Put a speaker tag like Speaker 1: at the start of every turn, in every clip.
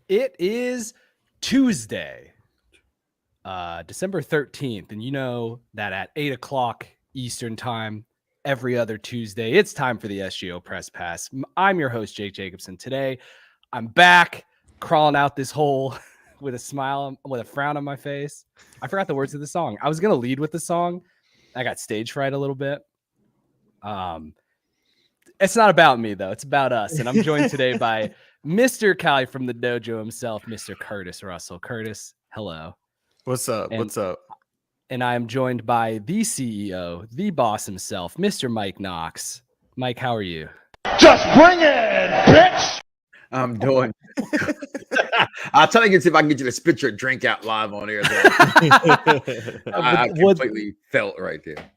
Speaker 1: It is Tuesday, December 13th, and you know that at 8 o'clock Eastern time, every other Tuesday, it's time for the SGO Press Pass. I'm your host, Jake Jacobson. Today, I'm back crawling out this hole with a smile, with a frown on my face. I forgot the words of the song. I was going to lead with the song. I got stage fright a little bit. It's not about me, though. It's about us. And I'm joined today by Mr. Cali from the dojo himself, Mr. Curtis Russell. Curtis, hello.
Speaker 2: What's up? What's up?
Speaker 1: And I am joined by the CEO, the boss himself, Mr. Mike Knoxxx. Mike, how are you?
Speaker 3: Just bring it, bitch!
Speaker 4: I'm doing. I'll try to see if I can get you to spit your drink out live on air. I completely felt right there.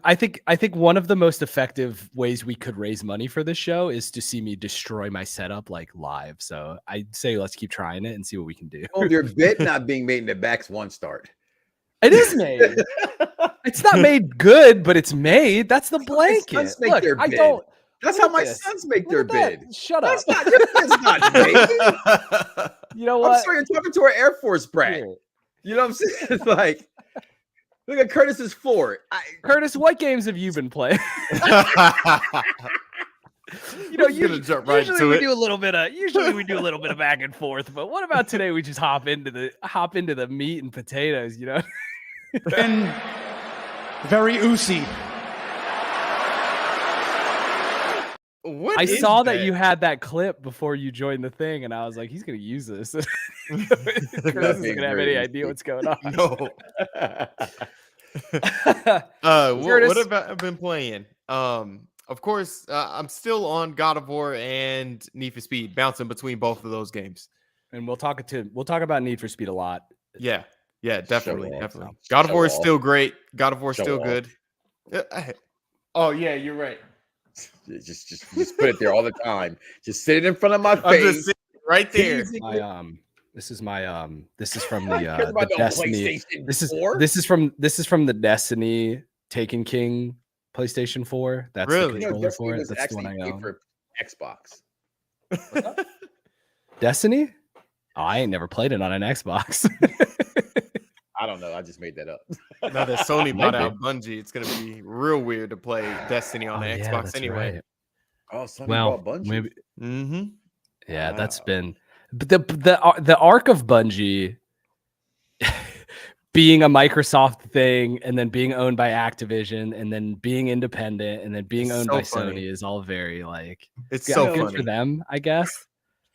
Speaker 1: I think one of the most effective ways we could raise money for this show is to see me destroy my setup like live. So I'd say let's keep trying it and see what we can do.
Speaker 4: Oh, your bid not being made in the back's one start.
Speaker 1: It is made. It's not made good, but it's made. That's the blanket. Look,
Speaker 4: I don't. That's how my sons make their bid.
Speaker 1: Shut up.
Speaker 4: That's not made.
Speaker 1: You know what?
Speaker 4: I'm sorry, you're talking to our Air Force brat. You know what I'm saying? It's like, look at Curtis's floor.
Speaker 1: Curtis, what games have you been playing? Usually we do a little bit of back and forth, but what about today? We just hop into the meat and potatoes, you know?
Speaker 3: Been very oozy.
Speaker 1: I saw that you had that clip before you joined the thing, and I was like, he's gonna use this. Curtis isn't gonna have any idea what's going on.
Speaker 2: No. What have I been playing? Of course, I'm still on God of War and Need for Speed, bouncing between both of those games.
Speaker 1: And we'll talk about Need for Speed a lot.
Speaker 2: Yeah, definitely. God of War is still great. God of War is still good. Oh yeah, you're right.
Speaker 4: Just put it there all the time. Just sit it in front of my face,
Speaker 2: just right there.
Speaker 1: This is from the Destiny. This is from the Destiny Taken King PlayStation 4. That's the controller for it. That's the one I own.
Speaker 4: For Xbox.
Speaker 1: Destiny? Oh, I ain't never played it on an Xbox.
Speaker 4: I don't know. I just made that up.
Speaker 2: Now that Sony bought out Bungie, it's gonna be real weird to play Destiny on the Xbox anyway.
Speaker 4: Right. Oh, Sony bought Bungie.
Speaker 1: Maybe.
Speaker 2: Mm-hmm.
Speaker 1: Yeah, that's been the arc of Bungie being a Microsoft thing, and then being owned by Activision, and then being independent, and then being owned by Sony is all very
Speaker 2: it's so
Speaker 1: good
Speaker 2: funny
Speaker 1: for them, I guess.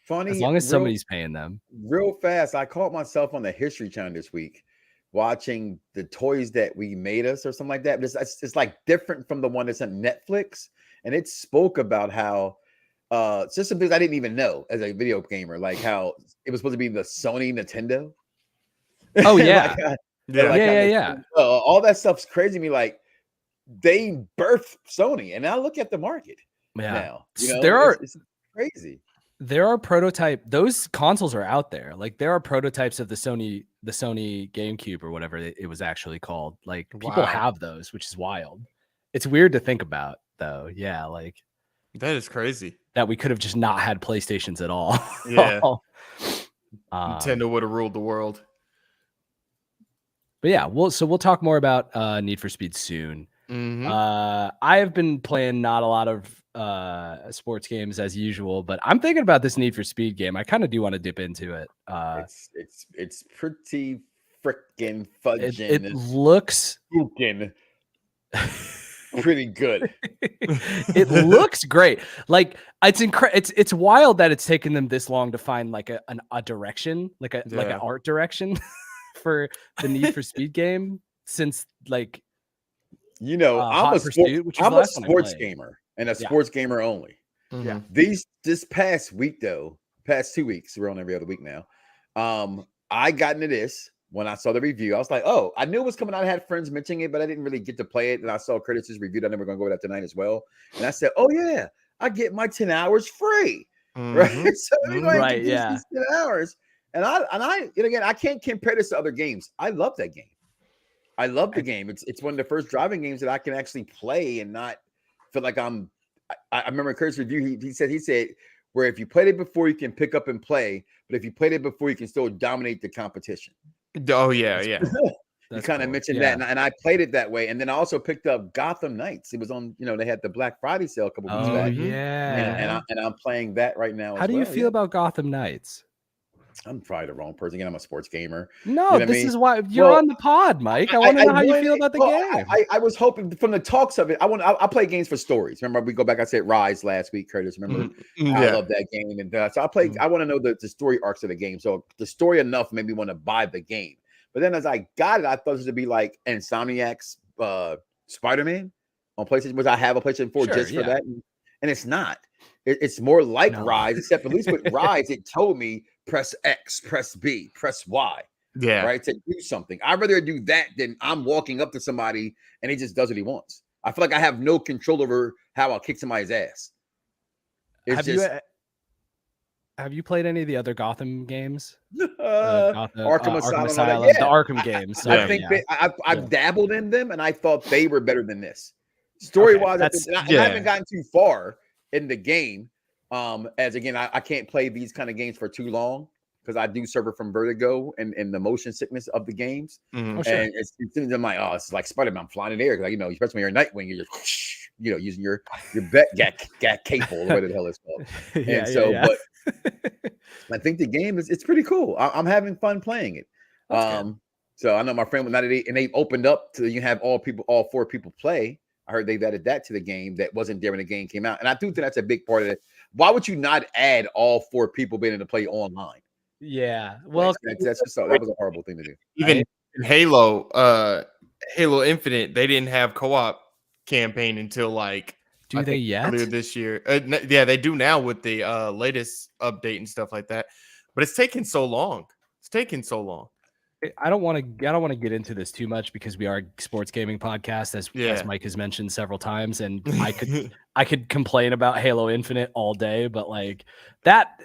Speaker 4: Funny
Speaker 1: as long as somebody's paying them.
Speaker 4: Real fast, I caught myself on the History Channel this week watching the toys that we made us or something like that. But it's like different from the one that's on Netflix, and it spoke about how just some things I didn't even know as a video gamer, like how it was supposed to be the Sony Nintendo.
Speaker 1: Oh yeah.
Speaker 4: Yeah. All that stuff's crazy to me. Like they birthed Sony, and now look at the market. Now it's crazy.
Speaker 1: There are those consoles are out there. Like there are prototypes of the Sony GameCube or whatever it was actually called. Like people have those, which is wild. It's weird to think about though. Yeah, like
Speaker 2: that is crazy.
Speaker 1: That we could have just not had PlayStations at all.
Speaker 2: Yeah. Nintendo would have ruled the world.
Speaker 1: But yeah, we'll talk more about Need for Speed soon.
Speaker 2: Mm-hmm.
Speaker 1: I have been playing not a lot of sports games as usual, but I'm thinking about this Need for Speed game. I kind of do want to dip into it.
Speaker 4: It's pretty freaking fudging.
Speaker 1: It looks
Speaker 4: pretty good.
Speaker 1: It looks great. Like it's wild that it's taken them this long to find like a direction, like an art direction for the Need for Speed game since like.
Speaker 4: I'm a sports gamer and a sports gamer only.
Speaker 2: Mm-hmm.
Speaker 4: This past week though, past 2 weeks, we're on every other week now. I got into this when I saw the review. I was like, oh, I knew it was coming out. I had friends mentioning it, but I didn't really get to play it. And I saw Curtis's review. I know we're gonna go over that tonight as well. And I said, oh yeah, I get my 10 hours free.
Speaker 2: Mm-hmm.
Speaker 4: Right. So
Speaker 1: right, yeah.
Speaker 4: These 10 hours. And again, I can't compare this to other games. I love that game. I love the game. It's one of the first driving games that I can actually play and not feel like I remember Kurt's review. He said where if you played it before, you can pick up and play, but if you played it before, you can still dominate the competition.
Speaker 2: Oh yeah, yeah.
Speaker 4: You kind of mentioned that, and I played it that way. And then I also picked up Gotham Knights. It was on, they had the Black Friday sale a couple weeks back.
Speaker 1: Yeah.
Speaker 4: And I'm playing that right now.
Speaker 1: How do you feel about Gotham Knights?
Speaker 4: I'm probably the wrong person. Again, I'm a sports gamer.
Speaker 1: No, this is why you're on the pod, Mike. I want to know how you feel about the game.
Speaker 4: I was hoping from the talks of it. I play games for stories. Remember, we go back. I said Rise last week, Curtis. Remember, I love that game, and so I play. I want to know the story arcs of the game. So the story enough made me want to buy the game. But then as I got it, I thought it would be like Insomniac's Spider-Man on PlayStation, which I have a PlayStation 4 for that, and it's not. It's more like Rise, except at least with Rise, it told me press X, press B, press Y.
Speaker 2: Yeah.
Speaker 4: Right. To do something. I'd rather do that than I'm walking up to somebody and he just does what he wants. I feel like I have no control over how I'll kick somebody's ass.
Speaker 1: Have you played any of the other Gotham games?
Speaker 4: Arkham Asylum,
Speaker 1: the Arkham games.
Speaker 4: I think I've dabbled in them and I thought they were better than this. Story-wise, I haven't gotten too far in the game. As again, I can't play these kind of games for too long because I do suffer from vertigo and the motion sickness of the games.
Speaker 2: Mm-hmm.
Speaker 4: And it's I'm like, oh, it's like Spider-Man. I'm flying in the air. Like, especially when you're Nightwing, you're just, using your gat cable or whatever the hell it's called. But I think the game it's pretty cool. I'm having fun playing it. So I know my friend and they opened up to you have all 4 people play. I heard they've added that to the game that wasn't there when the game came out. And I do think that's a big part of it. Why would you not add all 4 people being able to play online?
Speaker 1: Yeah. Well,
Speaker 4: that was a horrible thing to do.
Speaker 2: Even in Halo Infinite, they didn't have co-op campaign until earlier this year. Yeah, they do now with the latest update and stuff like that. But it's taking so long. I
Speaker 1: don't want to get into this too much because we are a sports gaming podcast, as Mike has mentioned several times, and I could complain about Halo Infinite all day, but like that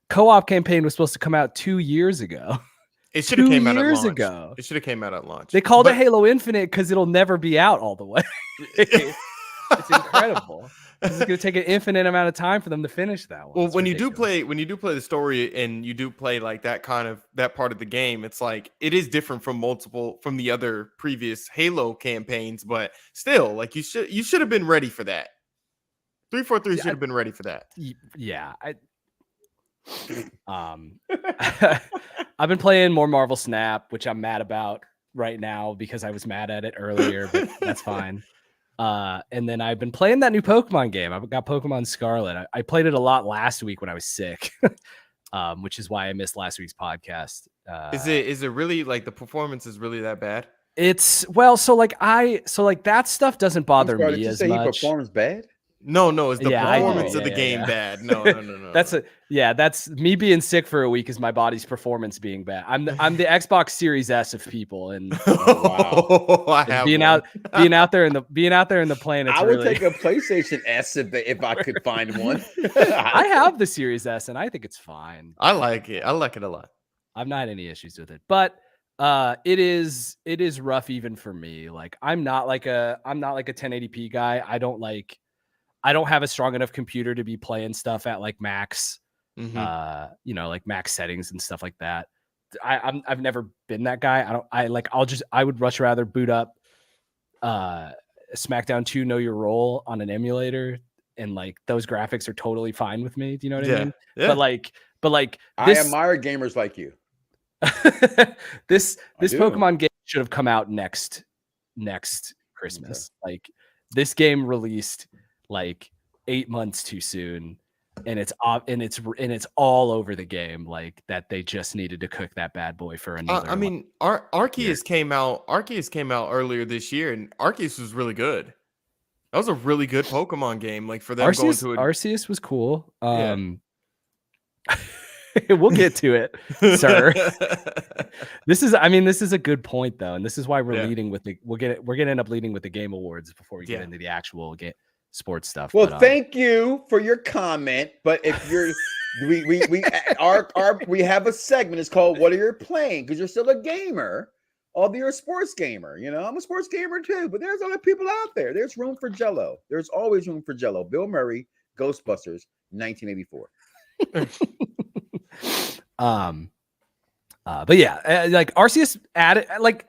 Speaker 1: co-op campaign was supposed to come out 2 years ago.
Speaker 2: It should have came out at launch.
Speaker 1: Ago.
Speaker 2: It should have came out at launch.
Speaker 1: They called it Halo Infinite because it'll never be out all the way. It's incredible. It's going to take an infinite amount of time for them to finish that one.
Speaker 2: Well, when you do play the story and you do play like that part of the game, it's like it is different from the other previous Halo campaigns, but still, like you should have been ready for that. 343 should have been ready for that.
Speaker 1: Yeah, I've been playing more Marvel Snap, which I'm mad about right now because I was mad at it earlier, but that's fine. And then I've been playing that new Pokemon game. I've got Pokemon Scarlet. I played it a lot last week when I was sick, which is why I missed last week's podcast.
Speaker 2: Is it really like the performance is really that bad?
Speaker 1: It's so that stuff doesn't bother me as much.
Speaker 4: He performs bad?
Speaker 2: No, is the performance of the game bad? No.
Speaker 1: That's me being sick for a week is my body's performance being bad. I'm the Xbox Series S of people, and being out there in the plane.
Speaker 4: I would take a PlayStation S if I could find one.
Speaker 1: I have the Series S, and I think it's fine.
Speaker 2: I like it. I like it a lot.
Speaker 1: I've not had any issues with it, but it is rough even for me. Like I'm not like a 1080p guy. I don't have a strong enough computer to be playing stuff at like max, like max settings and stuff like that. I've never been that guy. I would much rather boot up SmackDown 2 Know Your Role on an emulator, and like those graphics are totally fine with me. Do you know what I mean? Yeah. But like
Speaker 4: I admire gamers like you.
Speaker 1: this Pokemon game should have come out next Christmas. Okay. Like this game released like 8 months too soon, and it's all over the game. Like that they just needed to cook that bad boy for another.
Speaker 2: Arceus came out earlier this year, and Arceus was really good. That was a really good Pokemon game. Like for them
Speaker 1: Arceus was cool. We'll get to it, sir. This is a good point though, and this is why we're leading with we're gonna end up leading with the Game Awards before we get into the actual sports stuff.
Speaker 4: Well, thank you for your comment. But if you're, we have a segment. It's called "What Are You Playing?" Because you're still a gamer, although you're a sports gamer. I'm a sports gamer too. But there's other people out there. There's room for Jello. There's always room for Jello. Bill Murray Ghostbusters 1984.
Speaker 1: But yeah, like Arceus added, like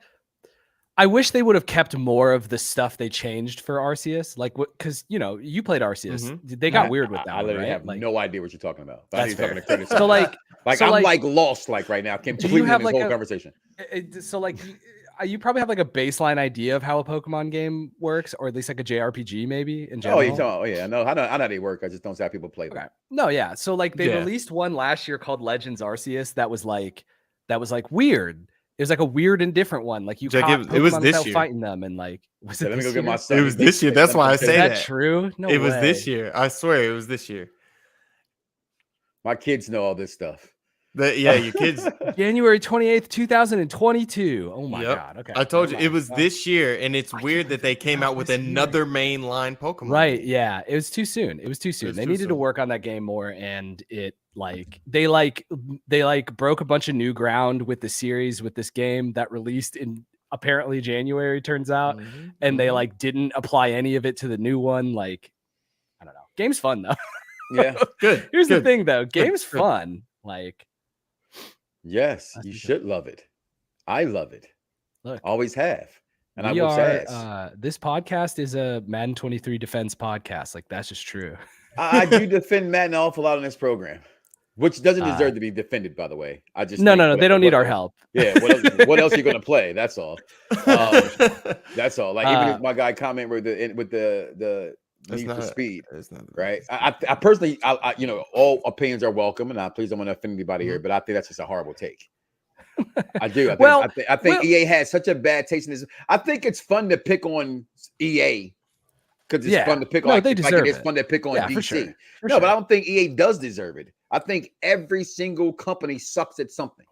Speaker 1: I wish they would have kept more of the stuff they changed for Arceus, like what, because you played Arceus, they got weird with that.
Speaker 4: I literally have
Speaker 1: like,
Speaker 4: no idea what you're talking about.
Speaker 1: That's fair.
Speaker 4: So like I'm lost right now. Completely in this whole conversation.
Speaker 1: So like you probably have like a baseline idea of how a Pokemon game works, or at least like a JRPG maybe in general.
Speaker 4: Oh yeah, no, I know how they work. I just don't see how people play them.
Speaker 1: Okay. No, yeah. So like they released one last year called Legends Arceus that was like weird. It was like a weird and different one. Like
Speaker 2: it was this year
Speaker 1: fighting them, and like
Speaker 4: let me go get my son.
Speaker 2: It was this year. That's why I say that.
Speaker 1: Is that true? No,
Speaker 2: it was this year. I swear it was this year.
Speaker 4: My kids know all this stuff.
Speaker 2: Your kids.
Speaker 1: January 28th, 2022. Oh my God. Okay.
Speaker 2: I told you it was this year, and it's weird that they came out with another mainline Pokemon.
Speaker 1: Right.
Speaker 2: game.
Speaker 1: Yeah. It was too soon. They needed to work on that game more, and it they broke a bunch of new ground with the series with this game that released in apparently January, turns out, and they like didn't apply any of it to the new one. Like, I don't know. Game's fun though.
Speaker 4: Yeah.
Speaker 2: Good.
Speaker 1: Here's the thing though. Game's fun. Like.
Speaker 4: Yes, you should love it. I love it.
Speaker 1: Look,
Speaker 4: always have. And I will say
Speaker 1: this podcast is a Madden 23 defense podcast. Like, that's just true.
Speaker 4: I do defend Madden an awful lot on this program, which doesn't deserve to be defended, by the way. I just
Speaker 1: no, they don't need our help.
Speaker 4: Yeah, what else are you going to play? That's all. That's all. Like even if my guy comment with the Need for Speed, right? I personally, all opinions are welcome, and I please don't want to offend anybody here, but I think that's just a horrible take. I do. I think EA has such a bad taste in this. I think it's fun to pick on EA because it's fun to pick on. It's fun to pick on DC.
Speaker 1: For sure.
Speaker 4: But I don't think EA does deserve it. I think every single company sucks at something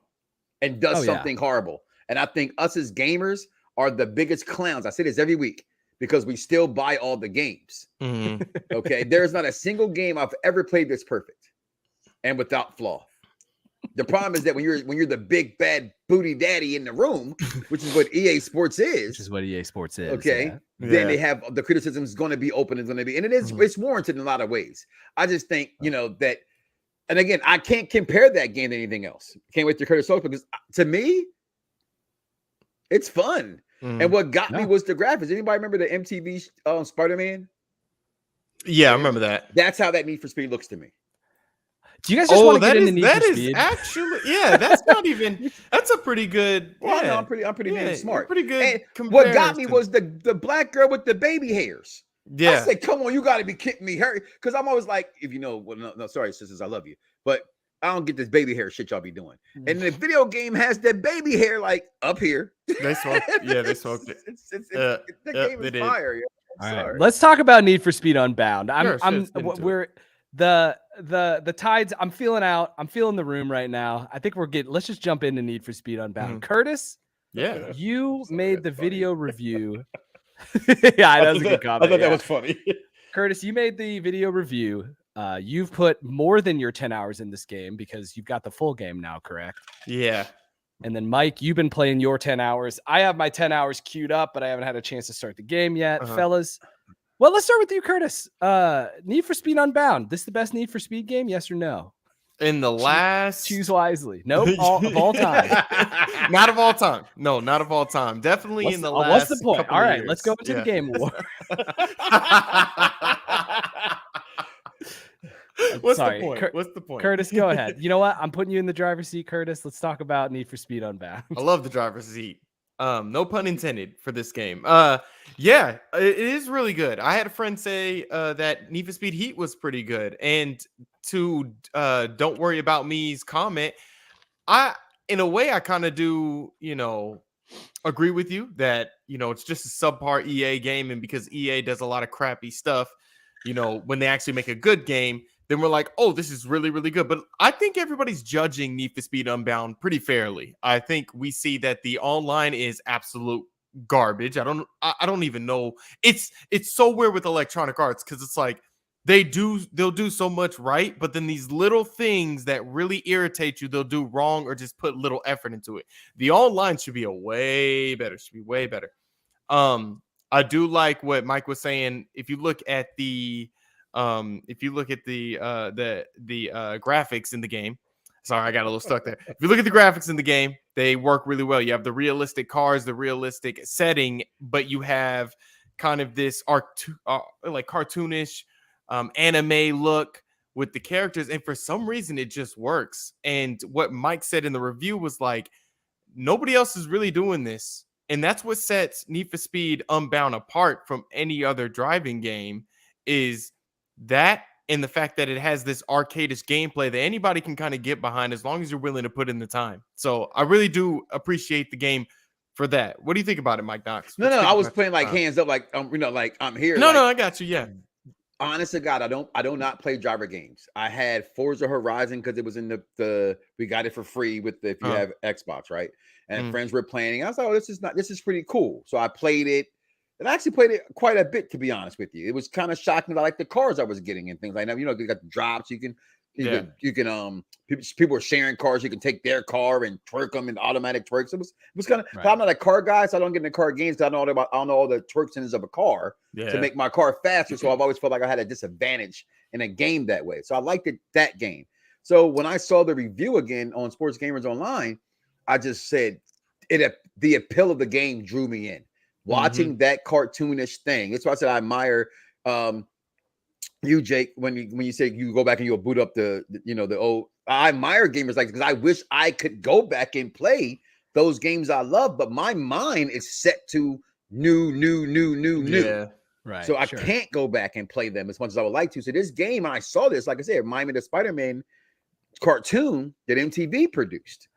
Speaker 4: and does something horrible. And I think us as gamers are the biggest clowns. I say this every week. Because we still buy all the games. Okay. There's not a single game I've ever played that's perfect and without flaw. The problem is that when you're the big bad booty daddy in the room, which is what EA Sports is. Okay. Then they have the criticism is going to be open, it's going to be, and it's warranted in a lot of ways. I just think, that, and again, I can't compare that game to anything else. Can't wait to Curtis Oak because to me, it's fun. And what got me was the graphics. Anybody remember the MTV Spider-Man?
Speaker 2: Yeah, I remember that.
Speaker 4: That's how that Need for Speed looks to me.
Speaker 1: Do you guys just want to get into Need for Speed?
Speaker 2: Actually, that's not even. That's a pretty good.
Speaker 4: Well, no, I'm pretty damn smart.
Speaker 2: Pretty good.
Speaker 4: And what got me was the black girl with the baby hairs.
Speaker 2: Yeah,
Speaker 4: I said, "Come on, you got to be kidding me, Harry." Because I'm always like, if no, sorry, sisters, I love you, but I don't get this baby hair shit y'all be doing. And the video game has that baby hair like up here.
Speaker 2: They smoked. Yeah, they smoked it.
Speaker 4: The game is fire. Yeah.
Speaker 1: All right, let's talk about Need for Speed Unbound. We're the tides. I'm feeling the room right now. I think let's just jump into Need for Speed Unbound. Curtis, you made the video review. Yeah, that was a good comment.
Speaker 4: I thought that was funny.
Speaker 1: Curtis, you made the video review. You've put more than your 10 hours in this game because you've got the full game now, correct?
Speaker 2: Yeah.
Speaker 1: And then Mike, you've been playing your 10 hours. I have my 10 hours queued up, but I haven't had a chance to start the game yet. Fellas, well, let's start with you, Curtis. Need for Speed Unbound. This the best Need for Speed game? Yes or no?
Speaker 2: In the last...
Speaker 1: Choose wisely. Nope. Of all time.
Speaker 2: Not of all time. No, not of all time. Definitely in the last...
Speaker 1: What's the point? All right, let's go into the game war.
Speaker 2: What's the point?
Speaker 1: Curtis, go ahead. You know what? I'm putting you in the driver's seat, Curtis. Let's talk about Need for Speed Unbound.
Speaker 2: I love the driver's seat. No pun intended for this game. Yeah, it is really good. I had a friend say that Need for Speed Heat was pretty good. And to Don't Worry About Me's comment, in a way I kind of do, agree with you that, it's just a subpar EA game. And because EA does a lot of crappy stuff, when they actually make a good game, then we're like, oh, this is really, really good. But I think everybody's judging Need for Speed Unbound pretty fairly. I think we see that the online is absolute garbage. I don't even know. It's so weird with Electronic Arts because it's like they'll do so much right, but then these little things that really irritate you, they'll do wrong or just put little effort into it. The online should be way better. I do like what Mike was saying. If you look at the If you look at the graphics in the game, sorry, I got a little stuck there. If you look at the graphics in the game, they work really well. You have the realistic cars, the realistic setting, but you have kind of this like cartoonish anime look with the characters, and for some reason it just works. And what Mike said in the review was like, nobody else is really doing this, and that's what sets Need for Speed Unbound apart from any other driving game, is that and the fact that it has this arcadish gameplay that anybody can kind of get behind as long as you're willing to put in the time. So I really do appreciate the game for that. What do you think about it, Mike Knoxxx?
Speaker 4: No, I was playing like hands up, like like I'm here.
Speaker 2: No,
Speaker 4: like,
Speaker 2: I got you. Yeah.
Speaker 4: Honest to God, I do not play driver games. I had Forza Horizon because it was in the we got it for free with if you have Xbox, right? And friends were playing. I was like, oh, this is pretty cool. So I played it. And I actually played it quite a bit, to be honest with you. It was kind of shocking that I like the cars I was getting and things like that. You got the drops. You can people are sharing cars. You can take their car and twerk them in automatic twerks. It was kind of. Right. I'm not a car guy, so I don't get into car games. I don't know all the twerk centers of a car to make my car faster. So I've always felt like I had a disadvantage in a game that way. So I liked that game. So when I saw the review again on Sports Gamers Online, I just said the appeal of the game drew me in. Watching that cartoonish thing. That's why I said I admire you, Jake, when you say you go back and you'll boot up the old. I admire gamers like, because I wish I could go back and play those games I love, but my mind is set to new.
Speaker 2: Yeah,
Speaker 4: right. So I can't go back and play them as much as I would like to. So this game, I saw this, like I said, reminded me of the Spider-Man cartoon that MTV produced.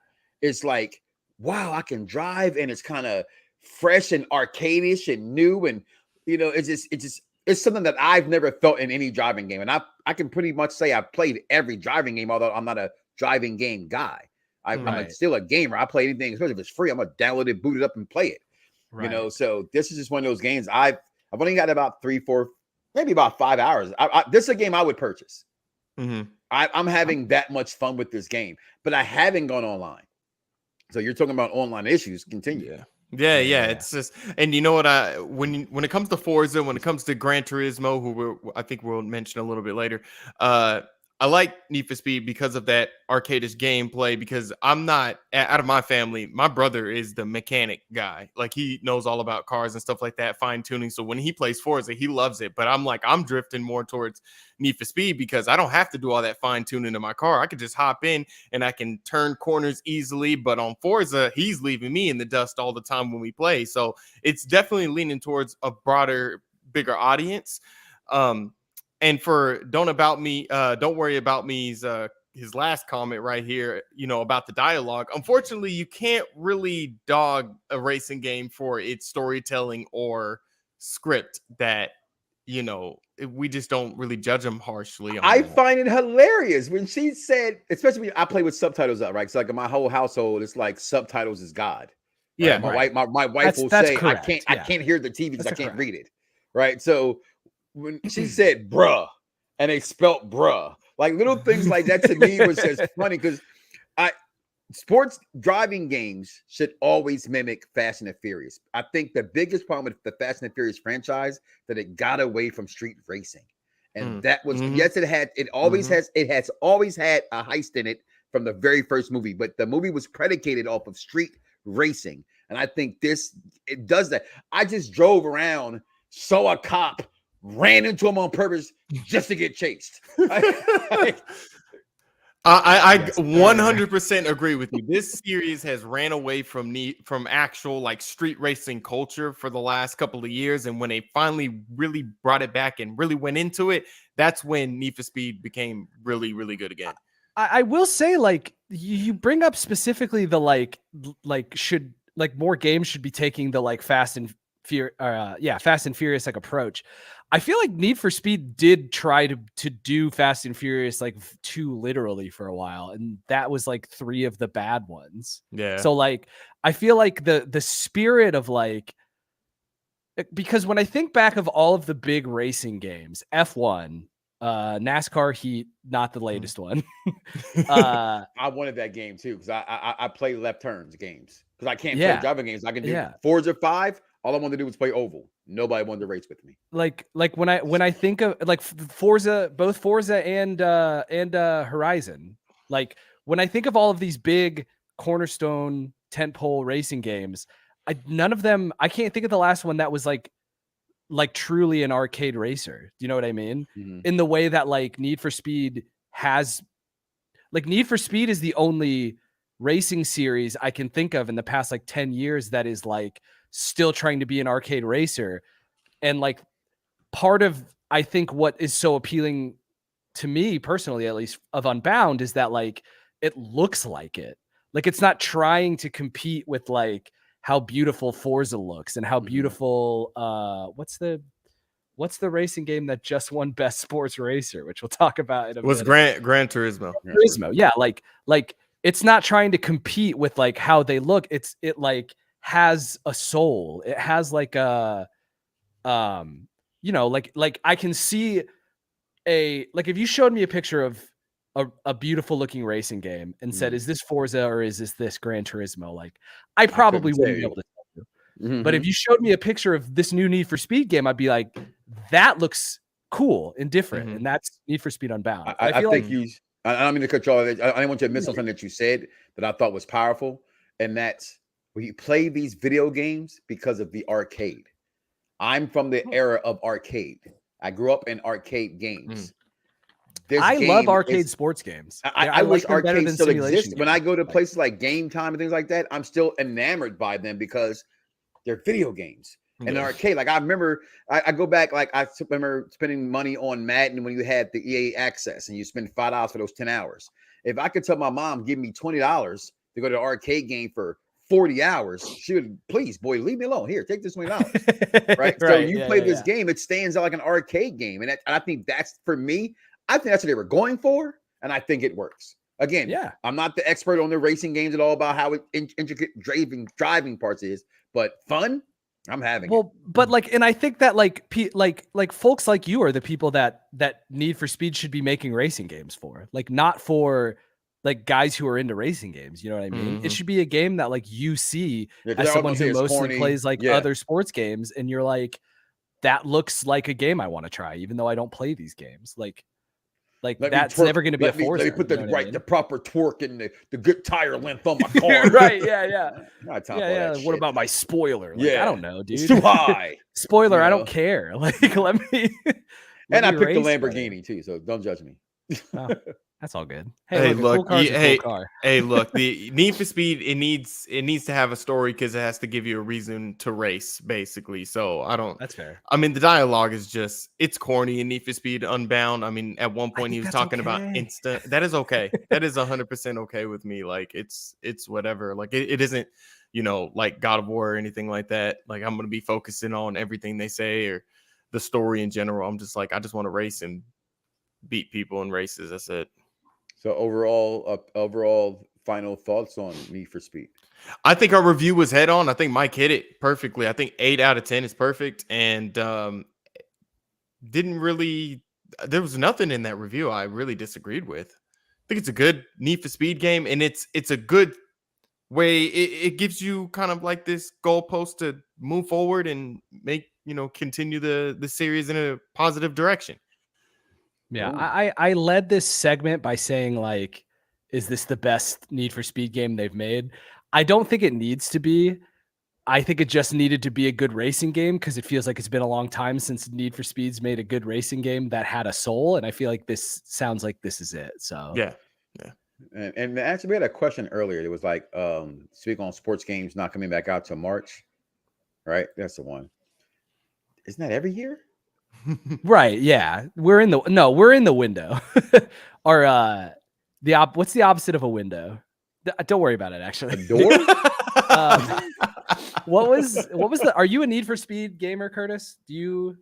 Speaker 4: It's like, wow, I can drive, and it's kind of fresh and arcadish and new, and it's something that I've never felt in any driving game. And I can pretty much say I've played every driving game, although I'm not a driving game guy. I'm still a gamer. I play anything, especially if it's free. I'm gonna download it, boot it up, and play it. Right. So this is just one of those games. I've only got about 3, 4, maybe about 5 hours. This is a game I would purchase. I'm having that much fun with this game, but I haven't gone online. So you're talking about online issues. Continue.
Speaker 2: Yeah. It's just, and you know what? When it comes to Forza, when it comes to Gran Turismo, who I think we'll mention a little bit later, I like Need for Speed because of that arcadish gameplay. Because I'm not, out of my family, my brother is the mechanic guy. Like, he knows all about cars and stuff like that, fine tuning. So when he plays Forza, he loves it. But I'm drifting more towards Need for Speed because I don't have to do all that fine tuning in my car. I can just hop in and I can turn corners easily. But on Forza, he's leaving me in the dust all the time when we play. So it's definitely leaning towards a broader, bigger audience. And for Don't Worry About Me's his last comment right here, about the dialogue. Unfortunately, you can't really dog a racing game for its storytelling or script that, we just don't really judge them harshly.
Speaker 4: I find it hilarious when she said, especially when I play with subtitles up, right? So like in my whole household, it's like subtitles is God. Right?
Speaker 2: Yeah.
Speaker 4: My wife will say,
Speaker 1: correct.
Speaker 4: I can't hear the TV because I can't read it. Right. So when she said bruh and they spelt bruh, like little things like that to me was just funny, because sports driving games should always mimic Fast and the Furious. I think the biggest problem with the Fast and the Furious franchise that it got away from street racing. And that was yes, it has always had a heist in it from the very first movie, but the movie was predicated off of street racing. And I think it does that. I just drove around, saw a cop, ran into him on purpose just to get chased.
Speaker 2: I 100% agree with you. This series has ran away from actual like street racing culture for the last couple of years, and when they finally really brought it back and really went into it, that's when Need for Speed became really, really good again.
Speaker 1: I will say, like, you bring up specifically the like more games should be taking the like Fast and Furious like approach. I feel like Need for Speed did try to do Fast and Furious like too literally for a while, and that was like 3 of the bad ones.
Speaker 2: Yeah.
Speaker 1: So like I feel like the spirit of like, because when I think back of all of the big racing games, F1, NASCAR Heat, not the latest one.
Speaker 4: I wanted that game too, because I play left turns games because I can't play driving games. I can do Forza 5. All I wanted to do was play oval. Nobody wanted to race with me.
Speaker 1: Like when I think of like Forza, both Forza and Horizon, like when I think of all of these big cornerstone tentpole racing games, none of them, I can't think of the last one that was like truly an arcade racer. Do you know what I mean?
Speaker 4: Mm-hmm.
Speaker 1: In the way that like Need for Speed has, like Need for Speed is the only racing series I can think of in the past like 10 years that is like still trying to be an arcade racer. And like part of, I think what is so appealing to me personally, at least, of Unbound is that like it looks like it. Like it's not trying to compete with like how beautiful Forza looks and how beautiful what's the racing game that just won Best Sports Racer, which we'll talk about in a minute.
Speaker 2: Gran Turismo.
Speaker 1: Yeah, like it's not trying to compete with like how they look. It like has a soul. It has like a like I can see like if you showed me a picture of a beautiful looking racing game and said, is this Forza or is this Gran Turismo? Like I probably wouldn't be able to tell you. But if you showed me a picture of this new Need for Speed game, I'd be like, that looks cool and different. And that's Need for Speed Unbound.
Speaker 4: I think I don't mean to cut you off. I didn't want you to miss something that you said that I thought was powerful. And that's when you play these video games because of the arcade. I'm from the era of arcade. I grew up in arcade games.
Speaker 1: I love arcade sports games.
Speaker 4: I wish arcades still exist. When I go to places like Game Time and things like that, I'm still enamored by them because they're video games. And an arcade, like I remember, I go back, like I remember spending money on Madden when you had the EA access and you spend $5 for those 10 hours. If I could tell my mom, give me $20 to go to the arcade game for 40 hours, she would, please, boy, leave me alone. Here, take this $20. Right? So you play this game, it stands out like an arcade game. And I think that's, for me, I think that's what they were going for. And I think it works. Again, I'm not the expert on the racing games at all about how intricate driving parts is, but fun, I'm having it.
Speaker 1: But like, and I think that like folks like you are the people that Need for Speed should be making racing games for, like not for like guys who are into racing games. You know what I mean? It should be a game that like you see as someone who mostly plays like other sports games, and you're like, that looks like a game I want to try, even though I don't play these games. Like that's never going to be a Forza.
Speaker 4: Let me put the proper torque and the good tire length on my car.
Speaker 1: Right? Yeah. What about my spoiler? Like, I don't know, dude.
Speaker 4: It's too high.
Speaker 1: Spoiler. I don't care. Like, let me.
Speaker 4: And I picked the Lamborghini too, so don't judge me.
Speaker 1: Oh, that's all good. Hey, look,
Speaker 2: look, the Need for Speed, it needs to have a story because it has to give you a reason to race, basically. So I don't.
Speaker 1: That's fair.
Speaker 2: I mean, the dialogue is just, it's corny in Need for Speed Unbound. I mean, at one point he was talking about instant. That is okay. That is 100% okay with me. Like it's whatever. Like it isn't, like God of War or anything like that. Like I'm gonna be focusing on everything they say or the story in general. I'm just like, I just want to race and beat people in races. That's it.
Speaker 4: So overall final thoughts on Need for Speed.
Speaker 2: I think our review was head on. I think Mike hit it perfectly. I think 8 out of 10 is perfect. And there was nothing in that review I really disagreed with. I think it's a good Need for Speed game, and it's a good way. It gives you kind of like this goalpost to move forward and make, continue the series in a positive direction.
Speaker 1: Yeah, I led this segment by saying, like, is this the best Need for Speed game they've made? I don't think it needs to be. I think it just needed to be a good racing game because it feels like it's been a long time since Need for Speed's made a good racing game that had a soul, and I feel like this sounds like this is it. So
Speaker 2: yeah.
Speaker 4: And actually, we had a question earlier. It was like, speak on sports games not coming back out till March, right? That's the one. Isn't that every year?
Speaker 1: Right, yeah. We're in the window. Or what's the opposite of a window? Don't worry about it, actually.
Speaker 4: A door?
Speaker 1: What was are you a Need for Speed gamer, Curtis? Do you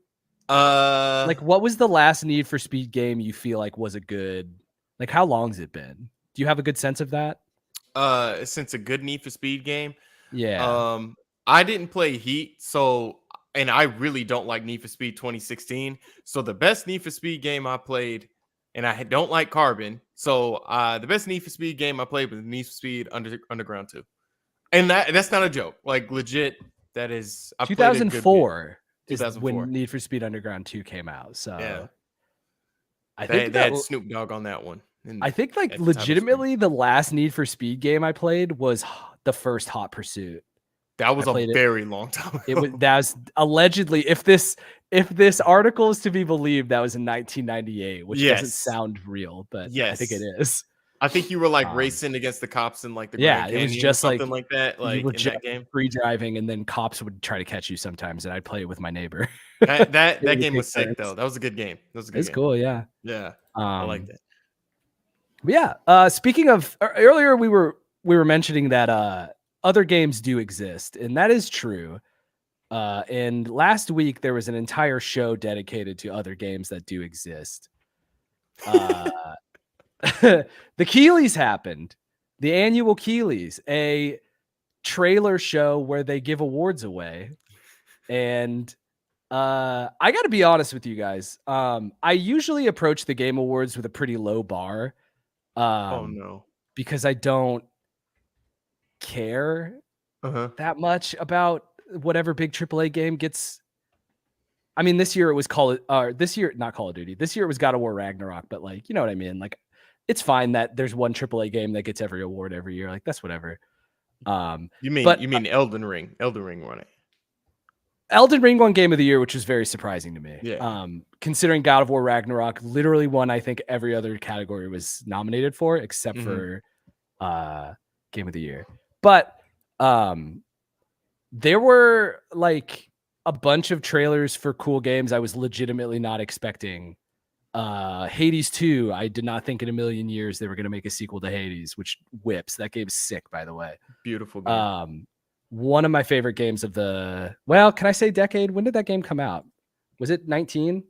Speaker 1: what was the last Need for Speed game you feel like was a good, like, how long's it been? Do you have a good sense of that?
Speaker 2: Since a good Need for Speed game?
Speaker 1: Yeah.
Speaker 2: I didn't play Heat, and I really don't like Need for Speed 2016. So the best Need for Speed game I played, and I don't like Carbon. So the best Need for Speed game I played was Need for Speed Underground 2. And that's not a joke. Like legit, That is
Speaker 1: 2004 is
Speaker 2: 2004
Speaker 1: when Need for Speed Underground 2 came out. So
Speaker 2: yeah.
Speaker 1: I
Speaker 2: They
Speaker 1: think that
Speaker 2: had Snoop Dogg on that one.
Speaker 1: I think like legitimately the last Need for Speed game I played was the first Hot Pursuit.
Speaker 2: That was a very long time ago.
Speaker 1: That was allegedly, if this article is to be believed, that was in 1998, which doesn't sound real, but I think it is.
Speaker 2: I think you were like racing against the cops in like the Grand Canyon,
Speaker 1: it was just
Speaker 2: something like that. Like
Speaker 1: you were
Speaker 2: in
Speaker 1: just
Speaker 2: that game,
Speaker 1: free driving, and then cops would try to catch you sometimes, and I'd play it with my neighbor.
Speaker 2: that game was sick though. That was a good game.
Speaker 1: It's cool, yeah.
Speaker 2: I like that.
Speaker 1: Yeah. Speaking of earlier, we were mentioning that other games do exist, and that is true. And last week there was an entire show dedicated to other games that do exist. The Keeleys happened, the annual Keeleys, a trailer show where they give awards away. And I got to be honest with you guys. I usually approach the Game Awards with a pretty low bar.
Speaker 2: Oh no,
Speaker 1: because I don't care that much about whatever big AAA game gets. I mean, this year it was not Call of Duty. This year it was God of War Ragnarok, but like, you know what I mean? Like, it's fine that there's one AAA game that gets every award every year. Like, that's whatever.
Speaker 2: You mean Elden Ring? Elden Ring won it.
Speaker 1: Elden Ring won Game of the Year, which was very surprising to me.
Speaker 2: Yeah.
Speaker 1: Considering God of War Ragnarok literally won, I think every other category was nominated for except for Game of the Year. But there were like a bunch of trailers for cool games I was legitimately not expecting. Hades 2, I did not think in a million years they were going to make a sequel to Hades, which whips. That game's sick, by the way.
Speaker 2: Beautiful game.
Speaker 1: One of my favorite games of can I say decade? When did that game come out? Was it 19?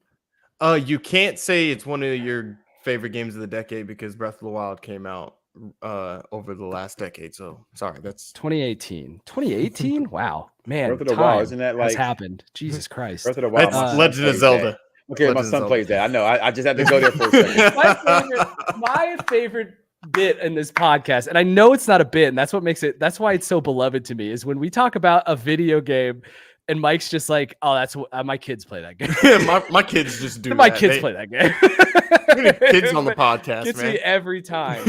Speaker 2: You can't say it's one of your favorite games of the decade because Breath of the Wild came out over the last decade. So sorry, that's
Speaker 1: 2018. 2018? Wow, man.
Speaker 4: Breath of the Wild, isn't that like
Speaker 1: has happened? Jesus Christ.
Speaker 4: Breath of the Wild.
Speaker 2: That's Legend of Zelda.
Speaker 4: Okay, my son plays that. I know. I just had to go there for a second.
Speaker 1: My favorite bit in this podcast, and I know it's not a bit, and that's why it's so beloved to me, is when we talk about a video game and Mike's just like, oh, that's what my kids play that game.
Speaker 2: my kids just do
Speaker 1: my kids play that game.
Speaker 2: Kids on the podcast,
Speaker 1: gets
Speaker 2: man.
Speaker 1: me every time.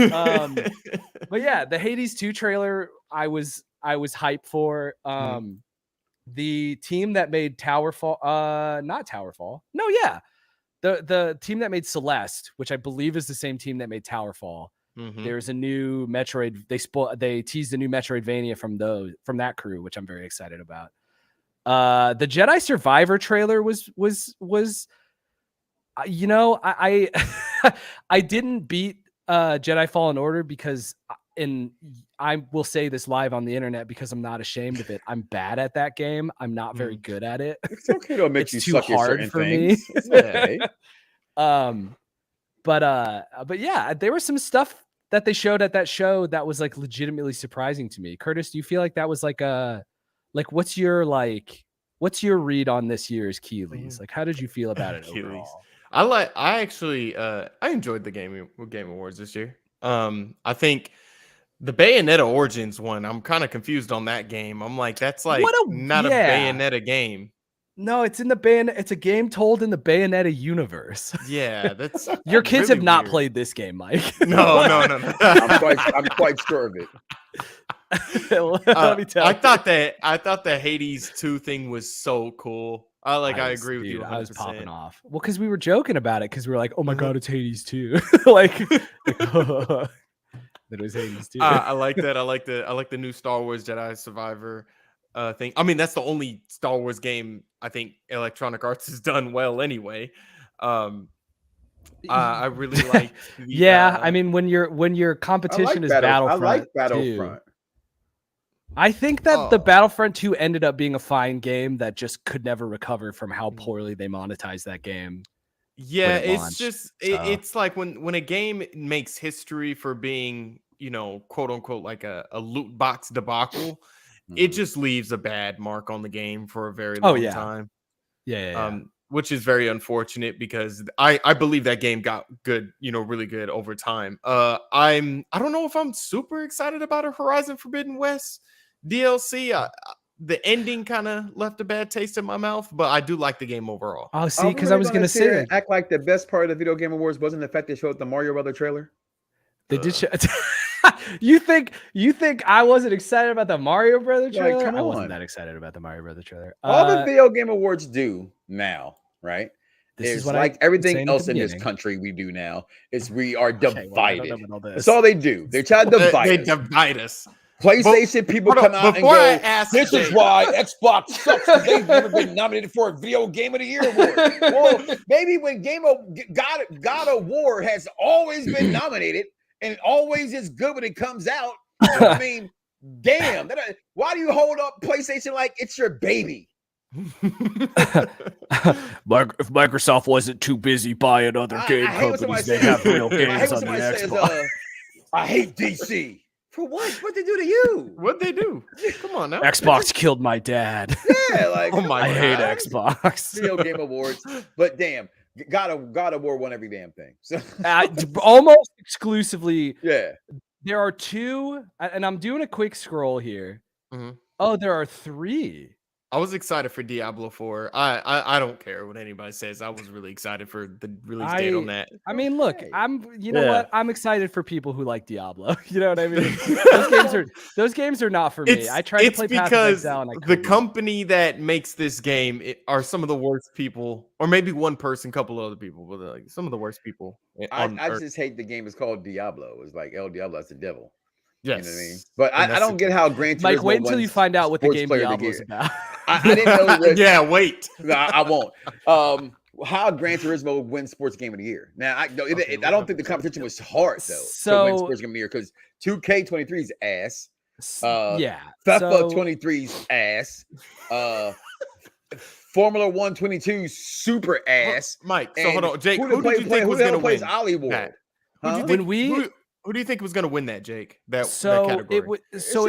Speaker 1: But yeah, the Hades 2 trailer I was hyped for. The team that made not Towerfall. No, yeah. The team that made Celeste, which I believe is the same team that made Towerfall. There's a new Metroid. They teased a new Metroidvania from that crew, which I'm very excited about. The Jedi Survivor trailer was I I didn't beat Jedi Fallen Order because I will say this live on the internet because I'm not ashamed of it. I'm bad at that game. I'm not very good at it.
Speaker 4: It's okay to admit you
Speaker 1: too
Speaker 4: suck at
Speaker 1: hard
Speaker 4: certain
Speaker 1: for
Speaker 4: things.
Speaker 1: me.
Speaker 4: It's okay.
Speaker 1: But yeah, there was some stuff that they showed at that show that was like legitimately surprising to me. Curtis, do you feel like that was like what's your read on this year's Keeleys? Like, how did you feel about it overall?
Speaker 2: I actually I enjoyed the Game Awards this year. I think the Bayonetta Origins one, I'm kind of confused on that game. I'm like, that's like not a Bayonetta game.
Speaker 1: No, it's in the it's a game told in the Bayonetta universe.
Speaker 2: Yeah, that's
Speaker 1: your kids
Speaker 2: really
Speaker 1: have not
Speaker 2: weird.
Speaker 1: played this game, Mike.
Speaker 2: No.
Speaker 4: I'm quite sure of it.
Speaker 1: Let me tell you.
Speaker 2: I thought the Hades 2 thing was so cool. I agree with you 100%.
Speaker 1: I was popping off. Well, because we were joking about it because we were like, oh my god, it's Hades 2. like that it was Hades 2.
Speaker 2: I like that. I like the new Star Wars Jedi Survivor thing. I mean, that's the only Star Wars game I think Electronic Arts has done well anyway. I really like
Speaker 1: I mean, when your competition is Battlefront.
Speaker 4: I like Battlefront.
Speaker 1: I think that the Battlefront 2 ended up being a fine game that just could never recover from how poorly they monetized that game.
Speaker 2: Yeah, it's like when a game makes history for being, quote unquote, like a loot box debacle, it just leaves a bad mark on the game for a very long time.
Speaker 1: Yeah.
Speaker 2: Which is very unfortunate because I believe that game got good, really good over time. I don't know if I'm super excited about a Horizon Forbidden West DLC. the ending kind of left a bad taste in my mouth, but I do like the game overall.
Speaker 1: Oh, see, because I was going to say,
Speaker 4: act like the best part of the Video Game Awards wasn't the fact they showed the Mario Brother trailer.
Speaker 1: They did show. You think I wasn't excited about the Mario Brother trailer?
Speaker 4: Like, come
Speaker 1: I wasn't
Speaker 4: on.
Speaker 1: that excited about the Mario Brother trailer.
Speaker 4: All the Video Game Awards do now, right?
Speaker 1: This is what
Speaker 4: like everything else in this
Speaker 1: beginning.
Speaker 4: country we do now is we are divided.
Speaker 1: Well, I don't know about all this.
Speaker 4: That's all they do. They try to divide
Speaker 2: They
Speaker 4: us.
Speaker 2: divide us.
Speaker 4: PlayStation people come out and go, this is
Speaker 2: Jake.
Speaker 4: why Xbox sucks. They've never been nominated for a Video Game of the Year award. Well, maybe when God of War has always been nominated and always is good when it comes out. I mean, damn. Why do you hold up PlayStation like it's your baby?
Speaker 1: If Microsoft wasn't too busy buying other game companies, they have real games on the Xbox.
Speaker 4: I hate DC. For what? What'd they do to you?
Speaker 2: What'd they do? Come on now.
Speaker 1: Xbox killed my dad.
Speaker 4: Yeah, like
Speaker 1: I hate Xbox.
Speaker 4: Video Game Awards, but damn, God of War won every damn thing. So
Speaker 1: almost exclusively.
Speaker 4: Yeah,
Speaker 1: there are two, and I'm doing a quick scroll here.
Speaker 2: Mm-hmm.
Speaker 1: Oh, there are three.
Speaker 2: I was excited for Diablo 4. I don't care what anybody says. I was really excited for the release date on that.
Speaker 1: I mean, look, you know
Speaker 2: Yeah.
Speaker 1: what? I'm excited for people who like Diablo. You know what I mean? those games are not for me. I tried to play Path of Exile and I
Speaker 2: the
Speaker 1: couldn't.
Speaker 2: company that makes this game are some of the worst people, or maybe one person, couple of other people, but like some of the worst people.
Speaker 4: I just hate the game is called Diablo. It's like El Diablo, that's the devil.
Speaker 2: Yes.
Speaker 4: You know what I mean? But I don't get how Gran Turismo
Speaker 1: Mike, wait until you find out what the game
Speaker 4: Sports Player of
Speaker 1: Diablo is about.
Speaker 4: I didn't know that.
Speaker 2: Yeah, wait.
Speaker 4: No, I won't. How Gran Turismo wins Sports Game of the Year? Now, I don't think the competition was hard though to win Sports Game of the Year because 2K23's ass.
Speaker 1: Yeah.
Speaker 4: FIFA 23's ass. Formula 122's super ass.
Speaker 2: Mike, so hold on, Jake.
Speaker 4: Who
Speaker 2: Who did you think was going to win?
Speaker 4: Ollie World?
Speaker 2: That?
Speaker 4: Huh?
Speaker 2: Who do you think was going to win that, Jake? That
Speaker 1: It
Speaker 2: category.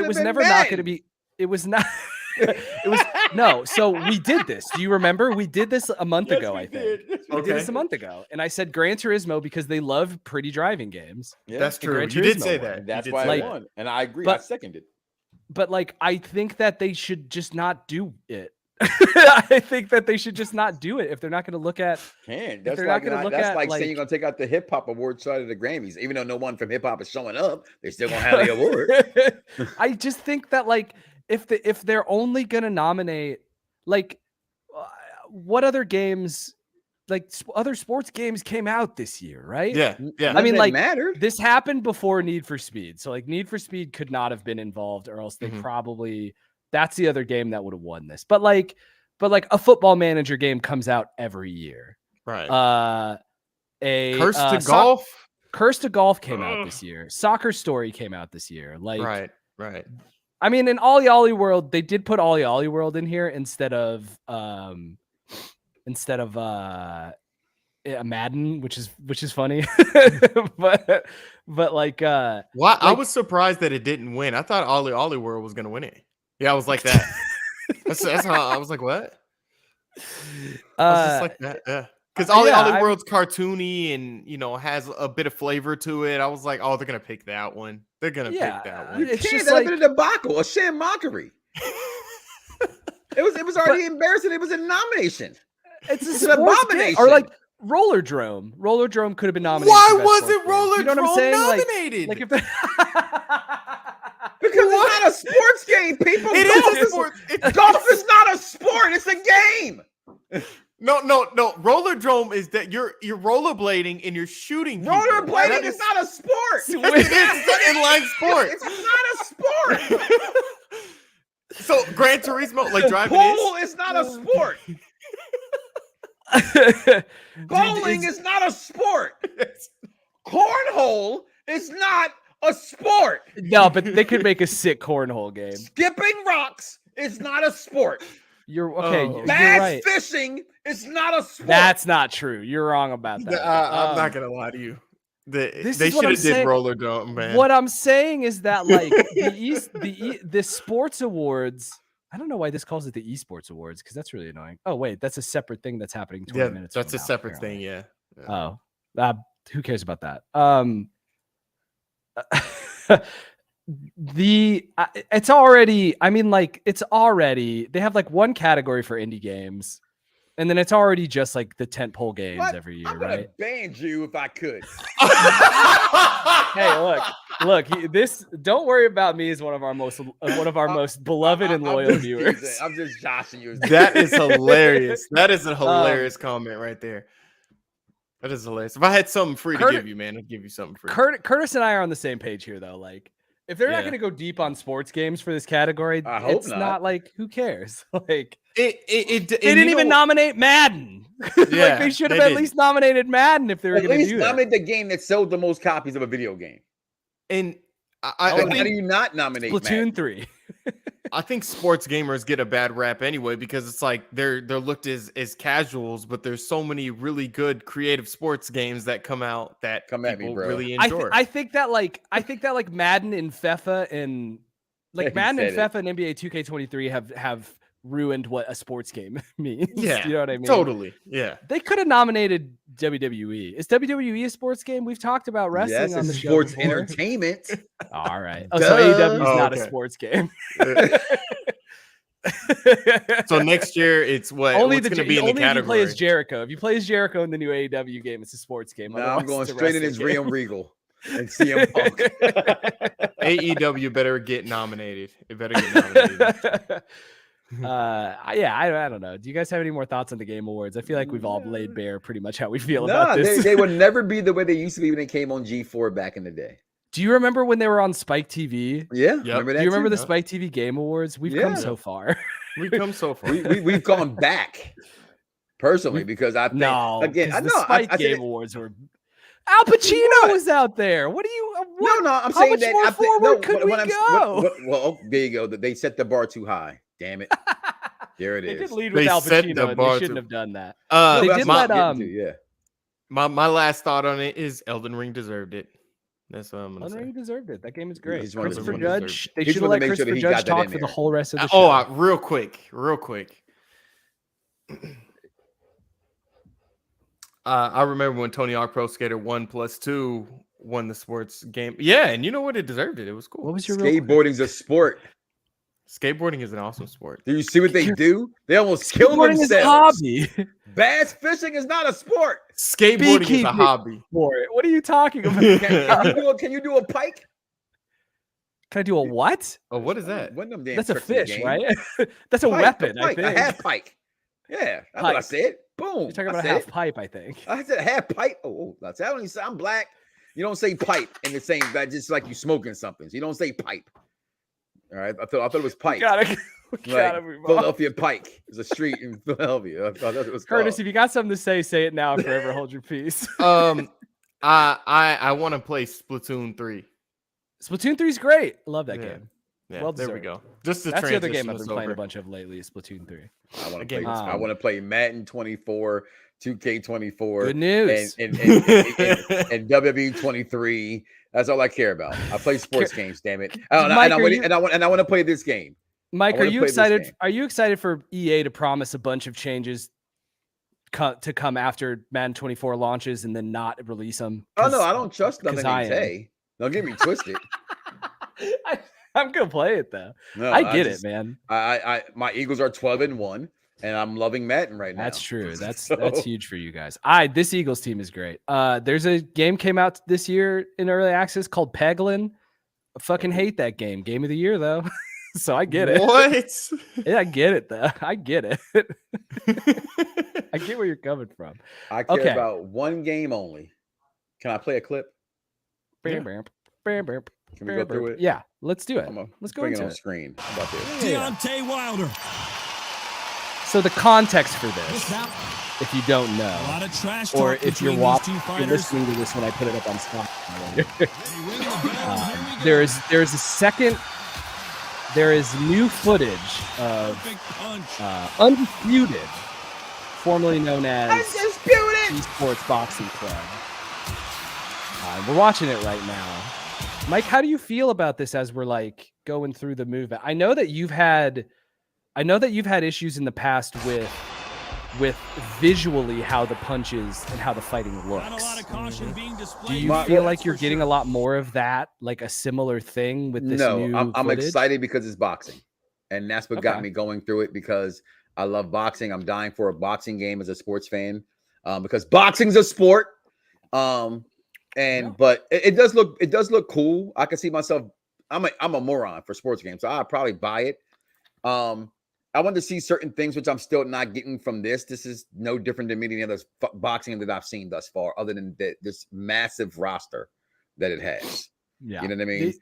Speaker 1: was never not going to be. It was not. It was no. So we did this. Do you remember? We did this a month ago. I think we did this a month ago, and I said Gran Turismo because they love pretty driving games.
Speaker 4: Yeah,
Speaker 2: that's true.
Speaker 1: Gran
Speaker 2: You did
Speaker 1: Turismo
Speaker 2: say
Speaker 1: won.
Speaker 2: that.
Speaker 4: That's why I won, and I agree. I seconded.
Speaker 1: But like, I think that they should just not do it. I think that they should just not do it if they're not going to look at.
Speaker 4: That's like saying you're going to take out the hip hop award side of the Grammys, even though no one from hip hop is showing up. They're still going to have the award.
Speaker 1: I just think that like if they're only going to nominate like what other games, like other sports games came out this year, right?
Speaker 2: Yeah.
Speaker 1: I mean, like
Speaker 4: mattered.
Speaker 1: This happened before Need for Speed, so like Need for Speed could not have been involved, or else they probably. That's the other game that would have won this. But like a Football Manager game comes out every year.
Speaker 2: Right.
Speaker 1: Curse to
Speaker 2: Golf.
Speaker 1: Curse to Golf came out this year. Soccer Story came out this year. Like
Speaker 2: right.
Speaker 1: I mean, in Ollie Ollie World, they did put Ollie Ollie World in here instead of Madden, which is funny. but like
Speaker 2: why I was surprised that it didn't win. I thought Ollie Ollie World was gonna win it. Yeah, I was like that. that's how I was like, what? I was just like that, yeah. Because Ollie World's cartoony and has a bit of flavor to it. I was like, oh, they're gonna pick that one. They're gonna pick that one.
Speaker 4: It's just like a debacle, a sham mockery. It was already embarrassing. It was a nomination.
Speaker 1: It's an abomination. Or like Rollerdrome. Rollerdrome could have been nominated.
Speaker 2: Why wasn't Rollerdrome
Speaker 1: you know what I'm saying?
Speaker 2: nominated?
Speaker 1: Like if
Speaker 4: because it's not a sports game, people.
Speaker 2: It is a sport.
Speaker 4: Golf is not a sport. It's a game.
Speaker 2: No. Rollerdrome is that you're rollerblading and you're shooting.
Speaker 4: Rollerblading is not a sport.
Speaker 2: It's an inline sport.
Speaker 4: It's not a sport.
Speaker 2: So Gran Turismo, like driving
Speaker 4: pool is not a sport. Bowling is not a sport. Cornhole is not a sport.
Speaker 1: No, but they could make a sick cornhole game.
Speaker 4: Skipping rocks is not a sport.
Speaker 1: You're okay. You're
Speaker 4: Bass
Speaker 1: right.
Speaker 4: fishing is not a sport.
Speaker 1: That's not true. You're wrong about that.
Speaker 2: I'm not gonna lie to you. They should have did Rollerdrome, man.
Speaker 1: What I'm saying is that like the sports awards. I don't know why this calls it the esports awards because that's really annoying. Oh wait, that's a separate thing that's happening 20 minutes.
Speaker 2: That's
Speaker 1: from
Speaker 2: a
Speaker 1: now,
Speaker 2: separate
Speaker 1: apparently.
Speaker 2: thing. Yeah.
Speaker 1: Oh, who cares about that? it's already. I mean, like it's already. They have like one category for indie games, and then it's already just like the tentpole games every year,
Speaker 4: I'm gonna
Speaker 1: right?
Speaker 4: ban you if I could.
Speaker 1: Hey, look. This. Don't worry about me as one of our most beloved and loyal viewers.
Speaker 4: I'm just joshing you.
Speaker 2: That is hilarious. That is a hilarious comment right there. That is hilarious. If I had something free to give you, man, I'd give you something free.
Speaker 1: Curtis and I are on the same page here, though. Like, if they're not going to go deep on sports games for this category, it's not like who cares? Like, they didn't even nominate Madden. Like, they should have at least nominated Madden if they were going to do that.
Speaker 4: Nominate the game that sold the most copies of a video game.
Speaker 2: And
Speaker 4: how do you not nominate
Speaker 1: Splatoon 3?
Speaker 2: I think sports gamers get a bad rap anyway because it's like they're looked as casuals, but there's so many really good creative sports games that come out that people really enjoy.
Speaker 1: I think that like Madden and FIFA and Madden and FIFA and NBA 2K23 have ruined what a sports game means.
Speaker 2: Yeah,
Speaker 1: you know what I mean?
Speaker 2: Totally. Yeah,
Speaker 1: they could have nominated WWE. Is WWE a sports game? We've talked about wrestling on the show.
Speaker 4: Sports entertainment.
Speaker 1: All right. Oh, so AEW is not a sports game.
Speaker 2: So next year it's what's going to be in the category.
Speaker 1: If you play as Jericho. If you play as Jericho in the new AEW game, it's a sports game.
Speaker 4: No, I'm going straight in his Real Regal and CM Punk.
Speaker 2: AEW better get nominated. It better get nominated.
Speaker 1: I don't know. Do you guys have any more thoughts on the Game Awards? I feel like we've all laid bare pretty much how we feel about this.
Speaker 4: They would never be the way they used to be when they came on G4 back in the day.
Speaker 1: Do you remember when they were on Spike TV?
Speaker 4: Yeah.
Speaker 1: Do you remember the Spike TV Game Awards? We've come so far.
Speaker 2: We've come so far.
Speaker 4: We've gone back personally because I think
Speaker 1: the Spike Game Awards were. Al Pacino was out there. What do you?
Speaker 4: I'm saying that.
Speaker 1: How much more forward could we go?
Speaker 4: Well, there you go. They set the bar too high. Damn it. There it is.
Speaker 1: They did lead with Al Pacino, and they shouldn't have done that.
Speaker 4: They did
Speaker 2: My last thought on it is Elden Ring deserved it. That's what I'm going to say.
Speaker 1: Elden Ring deserved it. That game is great.
Speaker 4: Christopher
Speaker 1: Judge. They should have let Christopher Judge talk for the whole rest of the show.
Speaker 2: Oh, real quick. I remember when Tony Hawk Pro Skater 1+2 won the sports game. Yeah, and you know what? It deserved it. It was cool.
Speaker 1: What was your
Speaker 4: skateboarding's a sport?
Speaker 2: Skateboarding is an awesome sport.
Speaker 4: Do you see what they do? They almost kill themselves.
Speaker 1: Is a hobby.
Speaker 4: Bass fishing is not a sport.
Speaker 2: Skateboarding is a hobby.
Speaker 1: What are you talking about?
Speaker 4: Can you do a pike?
Speaker 1: Can I do a what?
Speaker 2: Oh, what is that?
Speaker 1: That's a fish, right? That's a weapon, I think.
Speaker 4: A half pike. Yeah, that's what I said. Boom.
Speaker 1: You're talking about a half pipe, I think.
Speaker 4: I said half pipe. Oh, that's how I'm black. You don't say pipe in the same, that just like you smoking something. So you don't say pipe. All right, I thought it was Pike. Philadelphia Pike is a street in Philadelphia. I thought it was
Speaker 1: Curtis. If you got something to say it now. Forever hold your peace.
Speaker 2: I want to play Splatoon 3.
Speaker 1: Splatoon 3 is great. I love that game.
Speaker 2: Yeah, well, there we go. Just
Speaker 1: that's the other game I've been playing a bunch of lately. Is Splatoon 3.
Speaker 4: I want to play Madden 24, 2K24.
Speaker 1: Good news.
Speaker 4: And WWE 23. That's all I care about. I play sports games, damn it. And I want to play this game.
Speaker 1: Mike, are you excited? Are you excited for EA to promise a bunch of changes to come after Madden 24 launches and then not release them?
Speaker 4: Oh no, I don't trust nothing they say. Don't get me twisted.
Speaker 1: I'm gonna play it though. No, I get it, man.
Speaker 4: My Eagles are 12-1. And I'm loving Madden right now.
Speaker 1: That's true. That's huge for you guys. This Eagles team is great. There's a game came out this year in early access called Peglin. I fucking hate that game. Game of the year though. So I get it.
Speaker 2: What?
Speaker 1: Yeah, I get it though. I get it. I get where you're coming from.
Speaker 4: I care about one game only. Can I play a clip?
Speaker 1: Can we
Speaker 4: go through it?
Speaker 1: Yeah, let's do it. Let's go
Speaker 4: bring
Speaker 1: into
Speaker 4: it on screen. How about this?
Speaker 5: Deontay Wilder.
Speaker 1: So the context for this, if you don't know, or if you're listening to this when I put it up on Spotify, there is new footage of Undisputed, formerly known as Esports Boxing Club. We're watching it right now. Mike, how do you feel about this as we're like going through the movement? I know that you've had issues in the past with with visually how the punches and how the fighting looks. Do you feel like you're getting a lot more of that, like a similar thing with this new
Speaker 4: I'm
Speaker 1: footage?
Speaker 4: excited because it's boxing, and that's what got me going through it, because I love boxing. I'm dying for a boxing game as a sports fan, because boxing's a sport. But it does look cool. I can see myself. I'm a moron for sports games, so I'll probably buy it. I want to see certain things which I'm still not getting from this. This is no different than many other boxing that I've seen thus far, other than this massive roster that it has.
Speaker 1: Yeah,
Speaker 4: you know what I mean.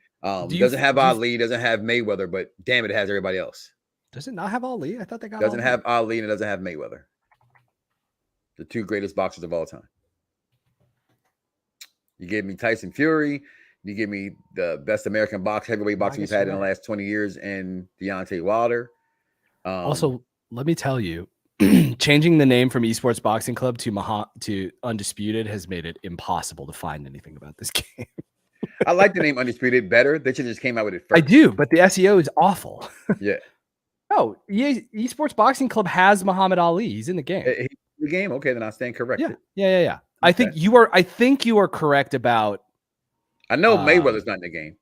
Speaker 4: Doesn't have Ali, doesn't have Mayweather, but damn it has everybody else.
Speaker 1: Does it not have Ali? I thought they got.
Speaker 4: Doesn't have Ali and it doesn't have Mayweather. The two greatest boxers of all time. You gave me Tyson Fury. You give me the best American heavyweight boxer we've had in the last 20 years, and Deontay Wilder.
Speaker 1: Also, let me tell you, changing the name from Esports Boxing Club to Undisputed has made it impossible to find anything about this game.
Speaker 4: I like the name Undisputed better. They should just came out with it first.
Speaker 1: I do, but the SEO is awful.
Speaker 4: Yeah.
Speaker 1: No, Esports Boxing Club has Muhammad Ali. He's in the game.
Speaker 4: He's in the game. Okay, then I stand corrected.
Speaker 1: Yeah. Okay. I think you are correct about.
Speaker 4: I know Mayweather's not in the game.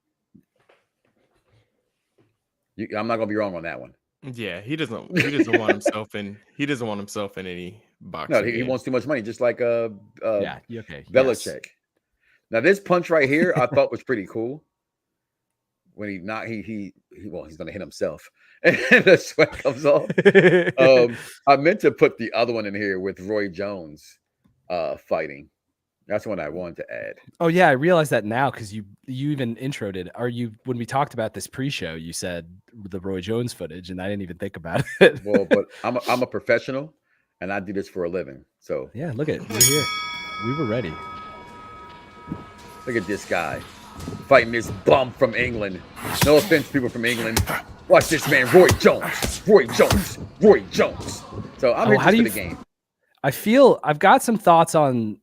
Speaker 4: I'm not gonna be wrong on that one.
Speaker 2: Yeah, he doesn't want himself in. He doesn't want himself in any boxing.
Speaker 4: No, he wants too much money, just like
Speaker 1: okay.
Speaker 4: Belichick. Yes. Now this punch right here, I thought was pretty cool. When he's gonna hit himself, and the sweat comes off. I meant to put the other one in here with Roy Jones fighting. That's one I wanted to add.
Speaker 1: Oh yeah, I realized that now because you even introed it. When we talked about this pre-show, you said the Roy Jones footage, and I didn't even think about it.
Speaker 4: Well, but I'm a professional, and I do this for a living. So
Speaker 1: yeah, look at we're here. We were ready.
Speaker 4: Look at this guy fighting this bum from England. No offense, people from England. Watch this man, Roy Jones. So I'm here for the game.
Speaker 1: I've got some thoughts on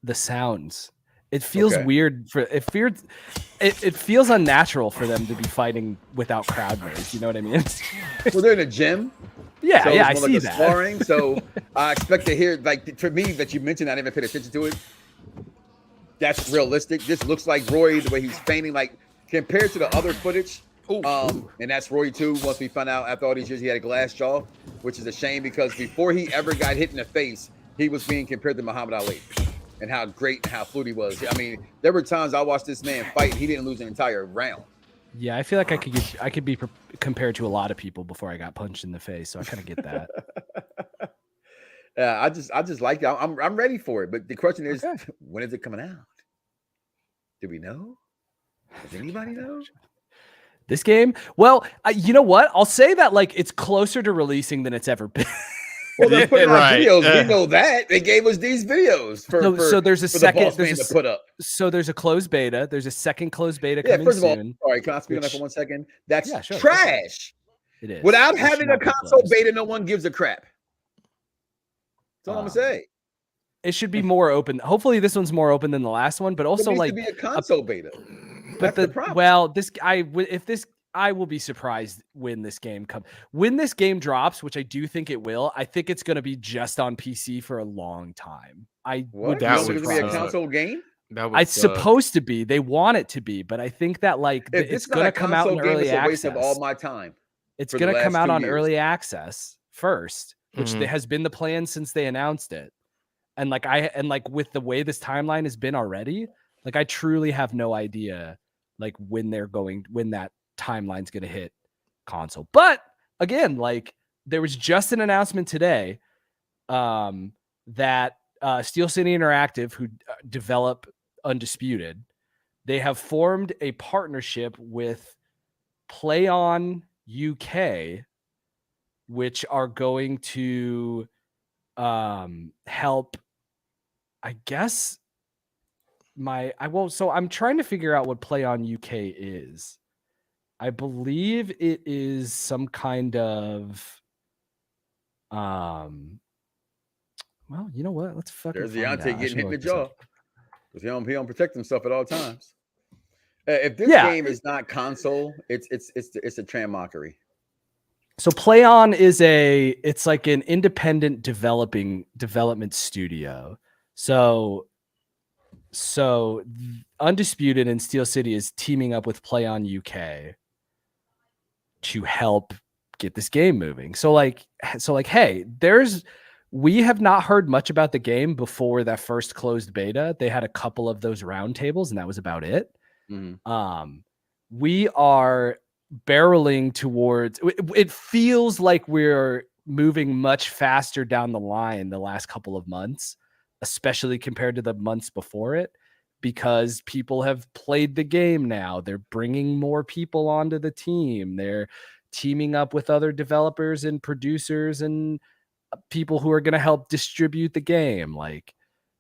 Speaker 1: the sounds. It feels weird it feels unnatural for them to be fighting without crowd noise. You know what I mean?
Speaker 4: Well, they're in a gym.
Speaker 1: Yeah,
Speaker 4: so
Speaker 1: I see that.
Speaker 4: Sparring, so I expect to hear, like, for me that you mentioned, I didn't even pay attention to it. That's realistic. This looks like Roy, the way he's feigning, like compared to the other footage. And that's Roy too. Once we found out after all these years he had a glass jaw, which is a shame because before he ever got hit in the face, he was being compared to Muhammad Ali and how great and how fluid he was. I mean, there were times I watched this man fight, he didn't lose an entire round.
Speaker 1: Yeah, I feel like I could be compared to a lot of people before I got punched in the face, so I kind of get that.
Speaker 4: Yeah, I just like it. I'm ready for it, but the question is, when is it coming out? Do we know? Does anybody know?
Speaker 1: This game? Well, you know what? I'll say that like it's closer to releasing than it's ever been.
Speaker 4: Well, they're putting out videos. We know that. They gave us these videos
Speaker 1: so there's a second
Speaker 4: to put up.
Speaker 1: So there's a closed beta. There's a second closed beta coming
Speaker 4: first of all,
Speaker 1: soon.
Speaker 4: All right, can I speak on that for 1 second? That's
Speaker 1: sure,
Speaker 4: trash.
Speaker 1: It is.
Speaker 4: Without having a console beta, no one gives a crap. That's all I'm gonna say.
Speaker 1: It should be more open. Hopefully, this one's more open than the last one, but also
Speaker 4: like to be a console beta.
Speaker 1: But the problem. I will be surprised when this game comes. When this game drops, which I do think it will, I think it's going to be just on PC for a long time.
Speaker 4: Would be a console game?
Speaker 1: It's supposed to be. They want it to be, but I think that like it's going to come out in early access.
Speaker 4: It's a waste of all my time.
Speaker 1: It's going to come out on early access first, which has been the plan since they announced it. And with the way this timeline has been already, like I truly have no idea like when that timeline's going to hit console. But again, like there was just an announcement today that Steel City Interactive, who develop Undisputed, they have formed a partnership with PlayOn UK, which are going to help, I guess. So I'm trying to figure out what PlayOn UK is. I believe it is some kind of well, you know what? Let's fucking
Speaker 4: There's Deontay getting hit in the jaw. Because he don't protect himself at all times. If this game is not console, it's a tram mockery.
Speaker 1: So PlayOn is it's like an independent development studio. So Undisputed and Steel City is teaming up with PlayOn UK to help get this game moving. So hey, we have not heard much about the game before that first closed beta. They had a couple of those roundtables and that was about it. Mm-hmm. We are barreling towards, it feels like we're moving much faster down the line the last couple of months, especially compared to the months before it, because people have played the game now. They're bringing more people onto the team. They're teaming up with other developers and producers and people who are going to help distribute the game. Like,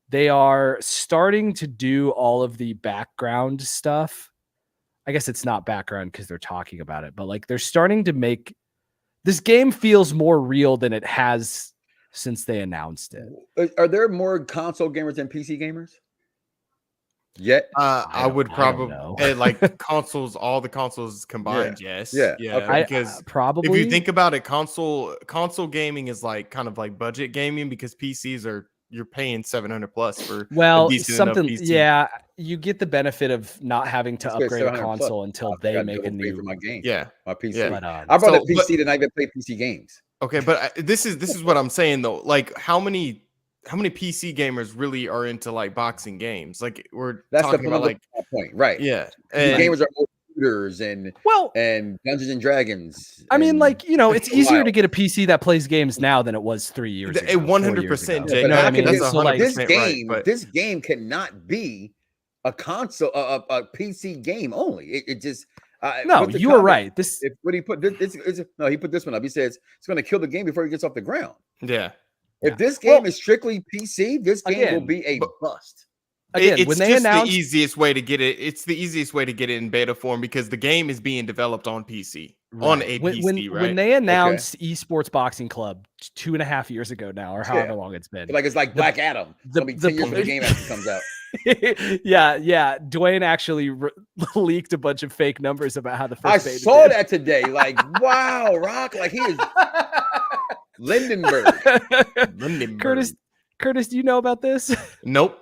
Speaker 1: they are starting to do all of the background stuff. I guess it's not background because they're talking about it, but like they're starting to make this game feels more real than it has since they announced it.
Speaker 4: Are there more console gamers than PC gamers? Yet?
Speaker 2: I would probably like consoles, all the consoles combined.
Speaker 4: Yeah.
Speaker 2: Yes.
Speaker 4: Yeah.
Speaker 2: Yeah.
Speaker 4: Okay.
Speaker 2: Because
Speaker 1: probably,
Speaker 2: if you think about it, console gaming is like kind of like budget gaming because PCs you're paying $700 plus for
Speaker 1: something. Yeah, you get the benefit of not having to upgrade a console until they make a new
Speaker 4: for my game.
Speaker 2: Yeah,
Speaker 4: my PC.
Speaker 2: Yeah.
Speaker 4: But, I brought a PC tonight to play PC games.
Speaker 2: Okay, but this is what I'm saying though. Like, how many PC gamers really are into like boxing games? Like,
Speaker 4: that's
Speaker 2: talking about like
Speaker 4: point, right?
Speaker 2: Yeah,
Speaker 4: and gamers are more shooters and Dungeons and Dragons.
Speaker 1: I mean, like, it's easier to get a PC that plays games now than it was 3 years ago.
Speaker 2: 100%, Jake.
Speaker 1: You know what I mean?
Speaker 2: That's
Speaker 4: this game cannot be a console, a PC game only. It just.
Speaker 1: No, you were right.
Speaker 4: He put this one up. He says it's going to kill the game before it gets off the ground.
Speaker 2: Yeah.
Speaker 4: If this game is strictly PC, this game will be a bust.
Speaker 1: Again,
Speaker 2: it's the easiest way to get it. It's the easiest way to get it in beta form because the game is being developed on PC, on a PC, right?
Speaker 1: When they announced Esports Boxing Club 2.5 years ago now, or however long it's been,
Speaker 4: it's like Black Adam. It'll be 10 years when the game actually comes out.
Speaker 1: yeah. Dwayne actually leaked a bunch of fake numbers about how the first.
Speaker 4: I saw that today. Like, wow, Rock. Like, he is Lindenberg.
Speaker 1: Curtis, do you know about this?
Speaker 2: Nope.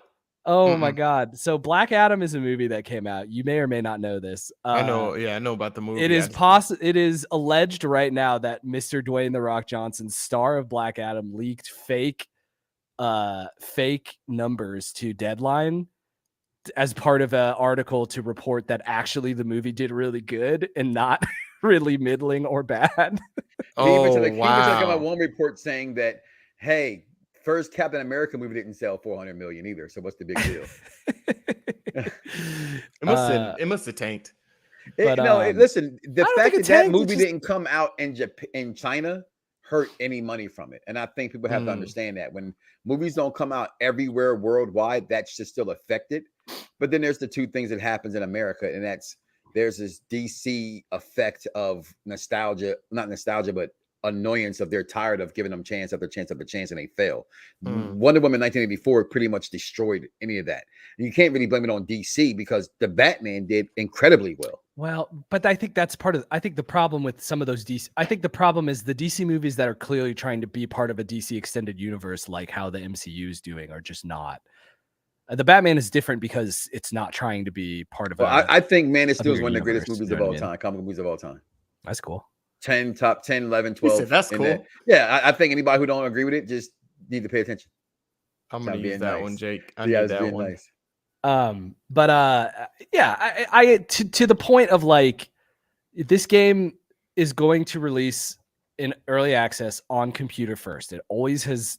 Speaker 1: Oh my God. So Black Adam is a movie that came out. You may or may not know this.
Speaker 2: I know. Yeah, I know about the movie.
Speaker 1: It is alleged right now that Mr. Dwayne The Rock Johnson, star of Black Adam, leaked fake numbers to Deadline as part of an article to report that actually the movie did really good and not really middling or bad.
Speaker 4: He even said one report saying that, hey, first Captain America movie didn't sell 400 million either. So what's the big deal?
Speaker 2: It must have tanked.
Speaker 4: Listen, the fact that movie didn't come out in China hurt any money from it. And I think people have to understand that when movies don't come out everywhere worldwide, that's just still affected. But then there's the two things that happens in America, and there's this DC effect of nostalgia, not nostalgia, but annoyance of they're tired of giving them chance after chance after chance and they fail. Wonder Woman 1984 pretty much destroyed any of that. And you can't really blame it on DC because the Batman did incredibly well.
Speaker 1: Well, but I think that's the problem with some of those DC. I think the problem is the DC movies that are clearly trying to be part of a DC extended universe, like how the MCU is doing, are just not. The Batman is different because it's not trying to be part of.
Speaker 4: I think Man of Steel is one of the greatest movies of all time, comic movies of all time.
Speaker 1: That's cool.
Speaker 4: 10, top 10, 11, 12.
Speaker 2: That's cool.
Speaker 4: I think anybody who don't agree with it just need to pay attention.
Speaker 2: I'm gonna use that one, Jake. I
Speaker 4: need
Speaker 2: that one.
Speaker 4: Nice.
Speaker 1: To the point of like, this game is going to release in early access on computer first. That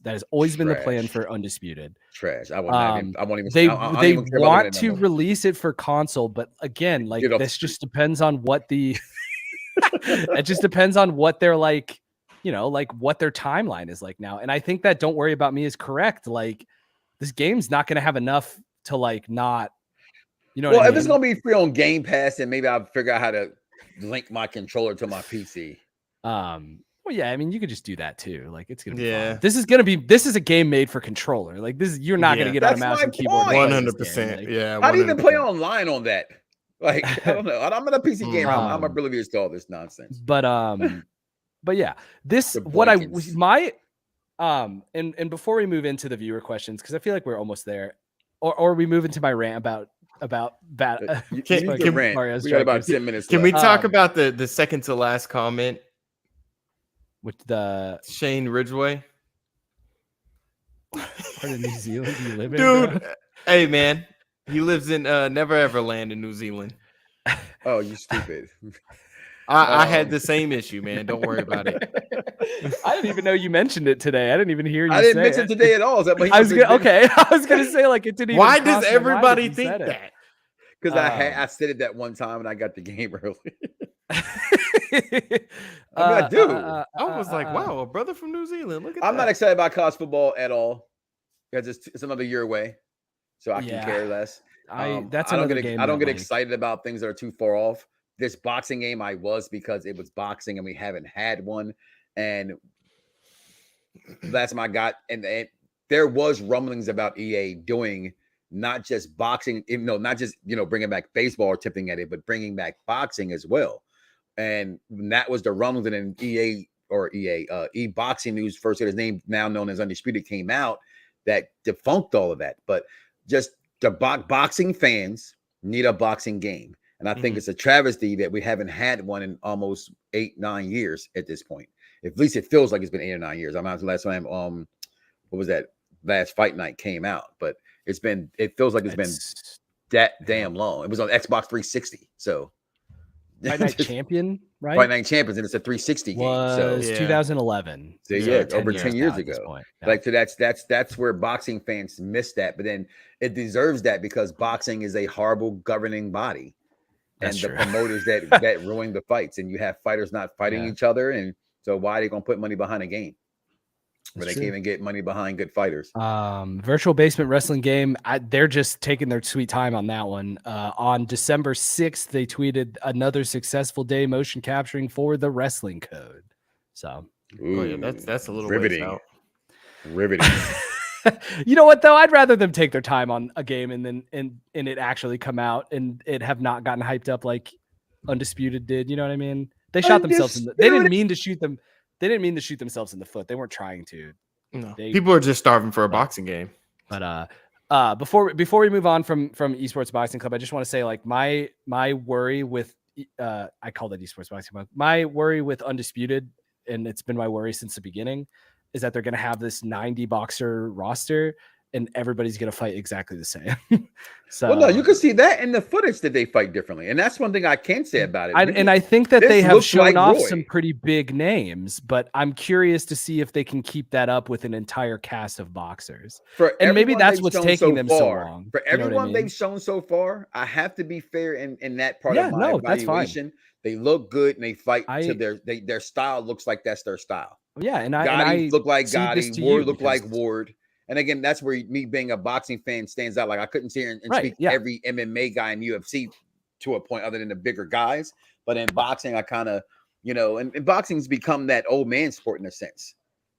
Speaker 1: has always been the plan for Undisputed.
Speaker 4: Trash. I won't even.
Speaker 1: They want to release it for console, but again, like this just depends on what the. It just depends on what they're like, like what their timeline is like now. And I think that Don't Worry About Me is correct. Like, this game's not going to have enough to like not,
Speaker 4: Well, if it's going to be free on Game Pass, then maybe I'll figure out how to link my controller to my PC.
Speaker 1: Well, yeah, I mean, you could just do that too. Like, it's gonna be fun. This is a game made for controller. Like, you're not gonna get on a mouse and keyboard.
Speaker 2: 100%. Yeah.
Speaker 4: How do you even play online on that? Like, I don't know. I'm in a PC gamer. I'm oblivious to all this nonsense.
Speaker 1: But yeah, and before we move into the viewer questions, because I feel like we're almost there, or we move into my rant about bad.
Speaker 4: We got about 10 minutes.
Speaker 2: Can we talk about the second to last comment
Speaker 1: with the
Speaker 2: Shane Ridgway?
Speaker 1: Part of New Zealand do you live in,
Speaker 2: dude?
Speaker 1: bro?
Speaker 2: Hey man, he lives in Never Ever Land in New Zealand.
Speaker 4: Oh, you stupid.
Speaker 2: I had the same issue, man. Don't worry about it.
Speaker 1: I didn't even know you mentioned it today. I didn't even hear you.
Speaker 4: I didn't mention it today at all.
Speaker 1: I was gonna say like it didn't.
Speaker 2: Why does everybody think that?
Speaker 4: Because I said it that one time and I got the game early. I do.
Speaker 2: I was like, wow, a brother from New Zealand. Look at that.
Speaker 4: I'm not excited about college football at all because it's another year away, so I can care less. I don't get excited about things that are too far off. This boxing game I was because it was boxing and we haven't had one. And that's my God. And there was rumblings about EA doing not just boxing, not just, bringing back baseball or tipping at it, but bringing back boxing as well. And that was the rumblings. And then E-Boxing News, first his name now known as Undisputed, came out that defunct all of that. But just the boxing fans need a boxing game. And I think it's a travesty that we haven't had one in almost 8-9 years at this point. At least it feels like it's been 8 or 9 years. I'm not the last time what was that last Fight Night came out, but it feels like it's been that damn long. It was on Xbox 360. So
Speaker 1: Fight Night Champion, right?
Speaker 4: Fight Night Champions, and it's a 360 game. So
Speaker 1: 2011.
Speaker 4: So over 10 years ago. Yeah. Like, so that's where boxing fans miss that, but then it deserves that because boxing is a horrible governing body. That's the promoters that ruin the fights, and you have fighters not fighting each other, and so why are they gonna put money behind a game where they can't even get money behind good fighters?
Speaker 1: Virtual Basement Wrestling Game, they're just taking their sweet time on that one. On December 6th, they tweeted another successful day motion capturing for the wrestling code. So
Speaker 2: that's a little
Speaker 4: riveting.
Speaker 1: You know what though? I'd rather them take their time on a game and it actually come out and it have not gotten hyped up like Undisputed did. You know what I mean? They shot themselves they didn't mean to shoot them. They didn't mean to shoot themselves in the foot. They weren't trying to.
Speaker 2: No. People are just starving for a boxing game.
Speaker 1: But before we move on from Esports Boxing Club, I just want to say like my worry with I call that Esports Boxing Club. My worry with Undisputed, and it's been my worry since the beginning, is that they're going to have this 90 boxer roster and everybody's going to fight exactly the same. So,
Speaker 4: well, no, you can see that in the footage that they fight differently. And that's one thing I can say about it.
Speaker 1: I think that they have shown off some pretty big names, but I'm curious to see if they can keep that up with an entire cast of boxers. And maybe that's what's taking them so long.
Speaker 4: For everyone they've shown so far, I have to be fair in that part of my evaluation. They look good and they fight to their style looks like that's their style.
Speaker 1: Yeah, and
Speaker 4: Gotti look like Gotti, Ward look like Ward. And again, that's where me being a boxing fan stands out. Like I couldn't sit here and speak every MMA guy in UFC to a point other than the bigger guys. But in boxing, I kind of, and boxing's become that old man sport in a sense.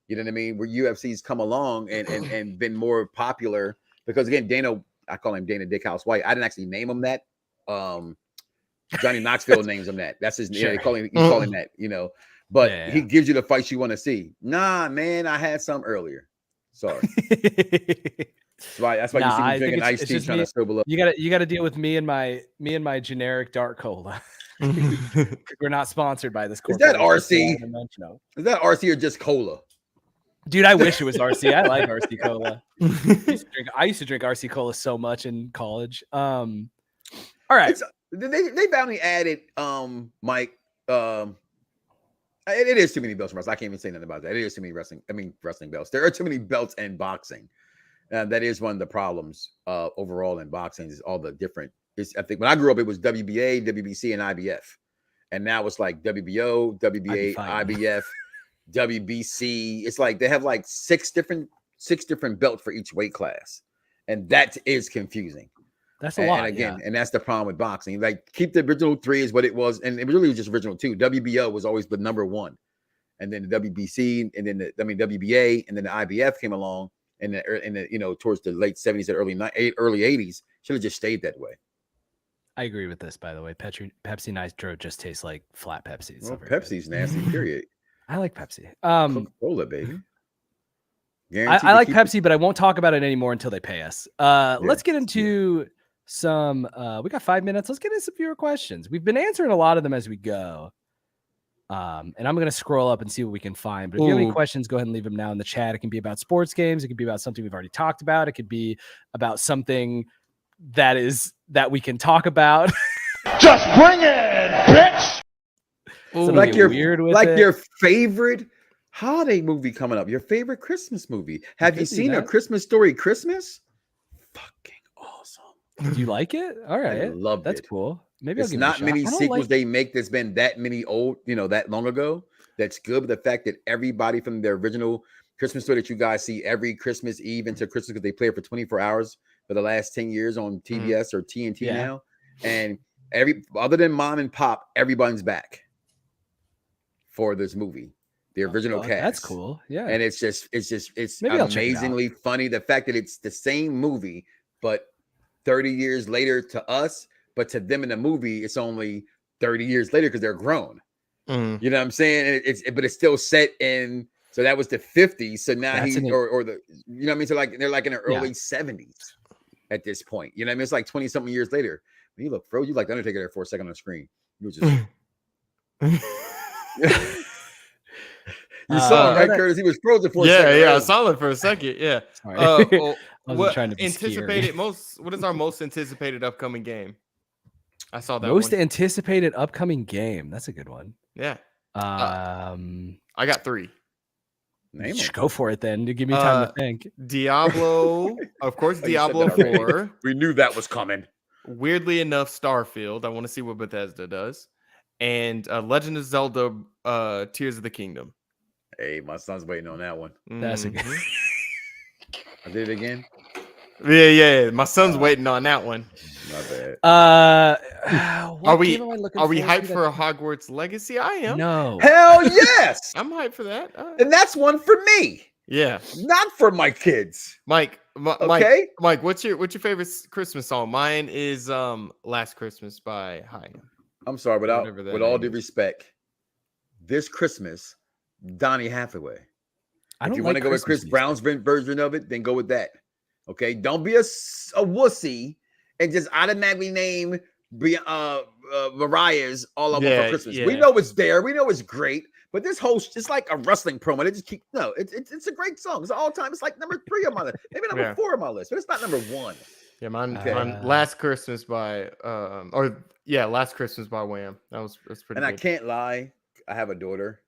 Speaker 4: You know what I mean? Where UFC's come along and been more popular because again, I call him Dana Dickhouse White. I didn't actually name him that. Johnny Knoxville names him that. That's his name. They call him that, But he gives you the fights you want to see. Nah, man, I had some earlier. Sorry. That's why you see me drinking iced tea trying to sober up.
Speaker 1: You gotta deal with me and my generic dark cola. We're not sponsored by this.
Speaker 4: Is that RC? Is that RC or just cola?
Speaker 1: Dude, I wish it was RC. I like RC cola. I used to drink RC cola so much in college. All right.
Speaker 4: They've only added Mike. It is too many belts for us. I can't even say nothing about that. It is too many wrestling belts. There are too many belts in boxing. That is one of the problems overall in boxing is all the different. I think when I grew up, it was WBA, WBC, and IBF. And now it's like WBO, WBA, IBF, WBC. It's like they have like six different belts for each weight class. And that is confusing.
Speaker 1: That's a lot.
Speaker 4: And again, and that's the problem with boxing. Like, keep the original 3 is what it was, and it really was just original 2. WBO was always the number 1, and then the WBC, and then WBA, and then the IBF came along, and towards the late 70s and early 80s, should have just stayed that way.
Speaker 1: I agree with this, by the way. Pepsi Nitro just tastes like flat Pepsi.
Speaker 4: Pepsi's nasty. Period.
Speaker 1: I like Pepsi.
Speaker 4: Coca-Cola, baby.
Speaker 1: I like Pepsi, but I won't talk about it anymore until they pay us. Let's get into some. We got 5 minutes. Let's get into some viewer questions. We've been answering a lot of them as we go. And I'm going to scroll up and see what we can find. But if you have any questions, go ahead and leave them now in the chat. It can be about sports games. It could be about something we've already talked about. It could be about something that we can talk about.
Speaker 3: Just bring it, bitch.
Speaker 4: Like your favorite holiday movie coming up, your favorite Christmas movie. Have you seen A Christmas Story Christmas? Fucking awesome.
Speaker 1: Do you like it? All right.
Speaker 4: I love
Speaker 1: That's cool. Maybe
Speaker 4: it's
Speaker 1: I'll give
Speaker 4: not
Speaker 1: it a
Speaker 4: many
Speaker 1: shot.
Speaker 4: sequels they make that's been that many old, that long ago. That's good. But the fact that everybody from the original Christmas Story that you guys see every Christmas Eve into Christmas, because they play it for 24 hours for the last 10 years on TBS or TNT now. And other than mom and pop, everyone's back for this movie. The original cast.
Speaker 1: That's cool. Yeah.
Speaker 4: And it's amazingly funny. The fact that it's the same movie, but 30 years later to us, but to them in the movie, it's only 30 years later because they're grown. You know what I'm saying? But it's still set in. So that was the 50s. So now or the, you know what I mean? So like they're like in the early 70s at this point. You know what I mean? It's like 20 something years later. When you look, bro, you like the Undertaker there for a second on the screen. You were just. You saw him, right, Curtis? He was frozen for a second.
Speaker 2: Yeah, I saw it for a second. Yeah. What is our most anticipated upcoming game? I saw that
Speaker 1: most anticipated upcoming game. That's a good one.
Speaker 2: Yeah. I got 3.
Speaker 1: Go for it then. To give me time to think.
Speaker 2: Diablo, of course, Diablo 4.
Speaker 4: We knew that was coming.
Speaker 2: Weirdly enough, Starfield. I want to see what Bethesda does. And Legend of Zelda Tears of the Kingdom.
Speaker 4: Hey, my son's waiting on that one.
Speaker 1: That's a good one.
Speaker 4: I did it again.
Speaker 2: Yeah. My son's waiting on that one.
Speaker 4: Not bad.
Speaker 2: Are we hyped for a Hogwarts Legacy? I am.
Speaker 1: No.
Speaker 4: Hell yes.
Speaker 2: I'm hyped for that.
Speaker 4: And that's one for me.
Speaker 2: Yeah.
Speaker 4: Not for my kids.
Speaker 2: Mike, what's your favorite Christmas song? Mine is Last Christmas by Haim.
Speaker 4: I'm sorry, with all due respect, this Christmas, Donny Hathaway. If you want to go with Chris Brown's version of it, then go with that. Okay, don't be a wussy and just automatically name Mariah's All I Want for Christmas.
Speaker 2: Yeah.
Speaker 4: We know it's there. We know it's great. But this whole it's like a wrestling promo. They just keep it's a great song. It's all time. It's like number 3 on my list, maybe number 4 on my list, but it's not number 1.
Speaker 2: Yeah, mine Last Christmas by Last Christmas by Wham. That's pretty good.
Speaker 4: And I can't lie, I have a daughter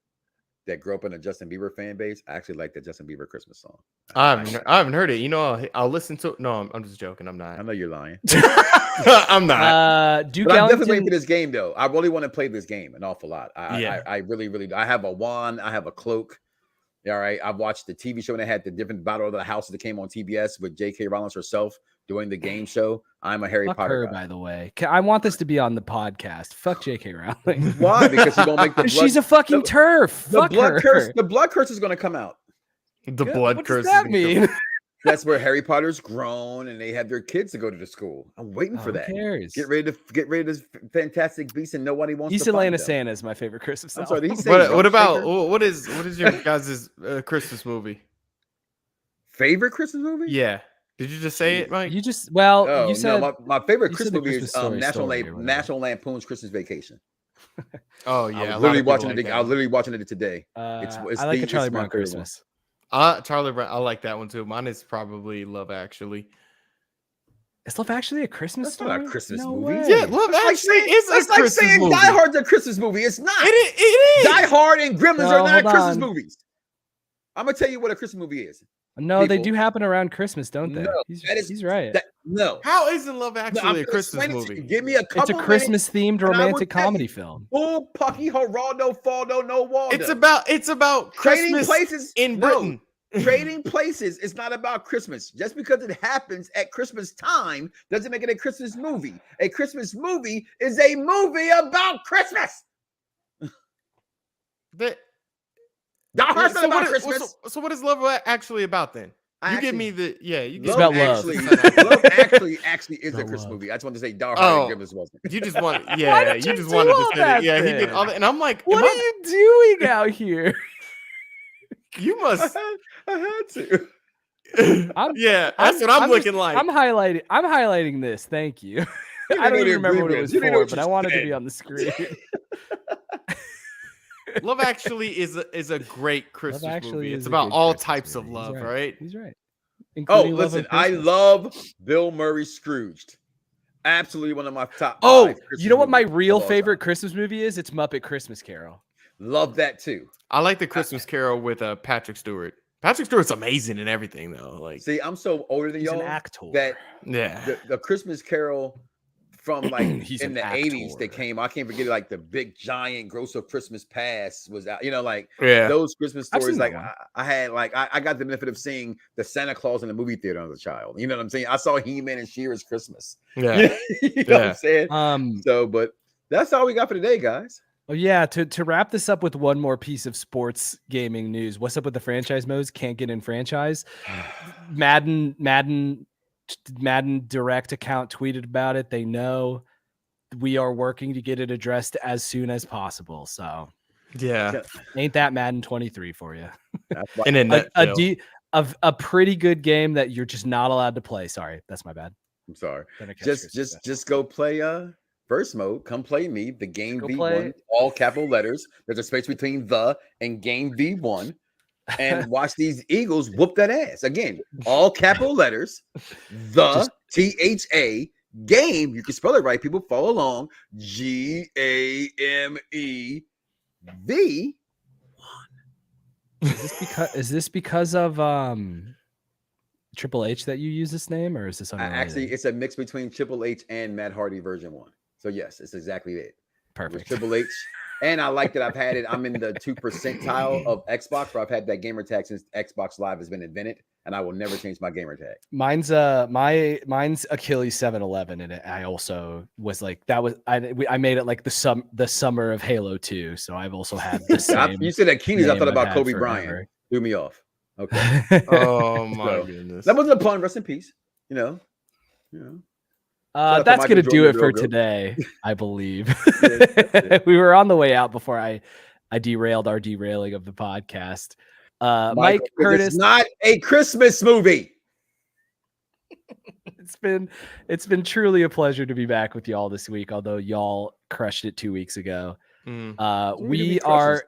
Speaker 4: that grew up in a Justin Bieber fan base. I actually like the Justin Bieber Christmas song.
Speaker 2: I haven't heard it. You know, I'll listen to it. No, I'm just joking. I'm not.
Speaker 4: I know you're lying.
Speaker 2: I'm not.
Speaker 4: But I'm definitely waiting for this game though. I really want to play this game an awful lot. I really I have a wand. I have a cloak. All right. I've watched the TV show and they had the different Battle of the Houses that came on TBS with J.K. Rowling herself doing the game show. I'm a Harry Potter guy.
Speaker 1: By the way, I want this to be on the podcast. Fuck J.K. Rowling.
Speaker 4: Why? Because she's gonna make the blood.
Speaker 1: She's a fucking turf.
Speaker 4: The blood curse. The blood curse is gonna come out.
Speaker 2: The blood curse.
Speaker 1: What does that mean?
Speaker 4: That's where Harry Potter's grown and they have their kids to go to the school. I'm waiting for that.
Speaker 1: Who cares?
Speaker 4: Get ready to Fantastic Beasts and nobody wants
Speaker 1: to find them. Santa is my favorite Christmas song.
Speaker 4: I'm
Speaker 2: sorry, what is your guys' Christmas movie?
Speaker 4: Favorite Christmas movie?
Speaker 2: Yeah. Did you just say it, Mike?
Speaker 1: You said
Speaker 4: my favorite Christmas movie is National Lampoon's Christmas Vacation.
Speaker 2: Oh yeah,
Speaker 4: I was literally watching it today.
Speaker 1: It's I like a Charlie Brown Christmas.
Speaker 2: Charlie Brown, I like that one too. Mine is probably Love Actually.
Speaker 1: Is Love Actually a Christmas story?
Speaker 4: Not a Christmas movie.
Speaker 1: Way.
Speaker 2: Yeah, Love Actually is a Christmas movie. It's like saying
Speaker 4: Die Hard's a Christmas movie. It's not.
Speaker 2: It is.
Speaker 4: Die Hard and Gremlins are not Christmas movies. I'm gonna tell you what a Christmas movie is.
Speaker 1: No, they do happen around Christmas, don't they?
Speaker 4: No,
Speaker 1: he's right.
Speaker 4: No.
Speaker 2: How isn't Love Actually a Christmas movie?
Speaker 4: Give me a couple.
Speaker 1: It's a Christmas-themed romantic comedy film.
Speaker 4: Bull, Pucky, Geraldo, Faldo, no Waldo.
Speaker 2: It's about
Speaker 4: trading
Speaker 2: Christmas
Speaker 4: places
Speaker 2: in Britain.
Speaker 4: Trading places is not about Christmas. Just because it happens at Christmas time doesn't make it a Christmas movie. A Christmas movie is a movie about Christmas. Die Hard's not about Christmas.
Speaker 2: So what is Love Actually about then? You give me the You
Speaker 1: It's about love.
Speaker 4: Love actually is a Christmas movie. I just wanted to say Die Hard and Grimace wasn't.
Speaker 2: You just want, yeah. You just wanted to say that. Yeah, he did all that, and I'm like,
Speaker 1: what are you doing out here?
Speaker 2: You must.
Speaker 4: I had to.
Speaker 2: That's what I'm looking like.
Speaker 1: I'm highlighting this. Thank you. I don't even remember what it was for, but I wanted to be on the screen.
Speaker 2: Love Actually is a great Christmas movie. It's about all types of love, right?
Speaker 1: He's right.
Speaker 4: Listen, I love Bill Murray Scrooged. Absolutely one of my top.
Speaker 1: You know what my real favorite Christmas movie is? It's Muppet Christmas Carol.
Speaker 4: Love that too.
Speaker 2: I like the Christmas Carol with Patrick Stewart. Patrick Stewart's amazing in everything, though. Like,
Speaker 4: see, I'm so older than y'all.
Speaker 1: An actor.
Speaker 4: That
Speaker 2: yeah,
Speaker 4: the Christmas Carol from like in the
Speaker 1: actor.
Speaker 4: 80s that came. I can't forget like the big giant gross of Christmas Pass was out. You know, like
Speaker 2: yeah,
Speaker 4: those Christmas stories. Like I had like I got the benefit of seeing the Santa Claus in the movie theater as a child. You know what I'm saying? I saw He-Man and She-Ra's Christmas.
Speaker 2: Yeah,
Speaker 4: you know what I'm saying. So, but that's all we got for today, guys.
Speaker 1: Oh yeah, to wrap this up with one more piece of sports gaming news. What's up with the franchise modes? Can't get in franchise. Madden Direct account tweeted about it. They know we are working to get it addressed as soon as possible. So
Speaker 2: yeah,
Speaker 1: ain't that Madden 23 for you?
Speaker 2: And
Speaker 1: a pretty good game that you're just not allowed to play. Sorry, that's my bad.
Speaker 4: I'm sorry. Just go play First mode, come play me, the game V1, all capital letters. There's a space between the and game V1. And watch these Eagles whoop that ass. Again, all capital letters, the THA game. You can spell it right, people. Follow along. GAME V1.
Speaker 1: Is this because of Triple H that you use this name, or is this
Speaker 4: actually it's a mix between Triple H and Matt Hardy version 1. So yes, it's exactly it.
Speaker 1: Perfect.
Speaker 4: Triple H. And I like that I've had it. I'm in the 2 percentile of Xbox, where I've had that gamer tag since Xbox Live has been invented, and I will never change my gamer tag.
Speaker 1: Mine's Achilles 711, and I also was like I made it like the summer of Halo 2. So I've also had the same.
Speaker 4: You said Achilles, I thought about Kobe Bryant. Threw me off. Okay.
Speaker 2: Oh my goodness.
Speaker 4: That wasn't a pun. Rest in peace. You know.
Speaker 1: That's going to do it for today, I believe. We were on the way out before I derailed our derailing of the podcast. Mike Curtis.
Speaker 4: It's not a Christmas movie.
Speaker 1: It's been truly a pleasure to be back with y'all this week, although y'all crushed it 2 weeks ago. We are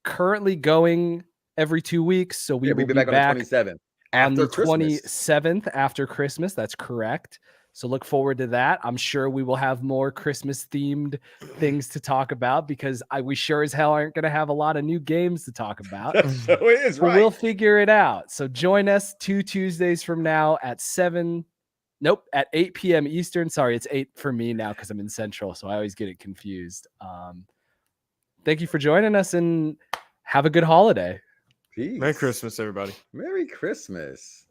Speaker 1: currently going every 2 weeks, so we will be back on the 27th. On the 27th after Christmas. That's correct. So look forward to that. I'm sure we will have more Christmas themed things to talk about, because we sure as hell aren't going to have a lot of new games to talk about.
Speaker 4: So it is right.
Speaker 1: We'll figure it out. So join us 2 Tuesdays from now at 8 p.m. Eastern. Sorry, it's 8 for me now because I'm in Central, so I always get it confused. Thank you for joining us, and have a good holiday.
Speaker 4: Peace.
Speaker 2: Merry Christmas, everybody.
Speaker 4: Merry Christmas.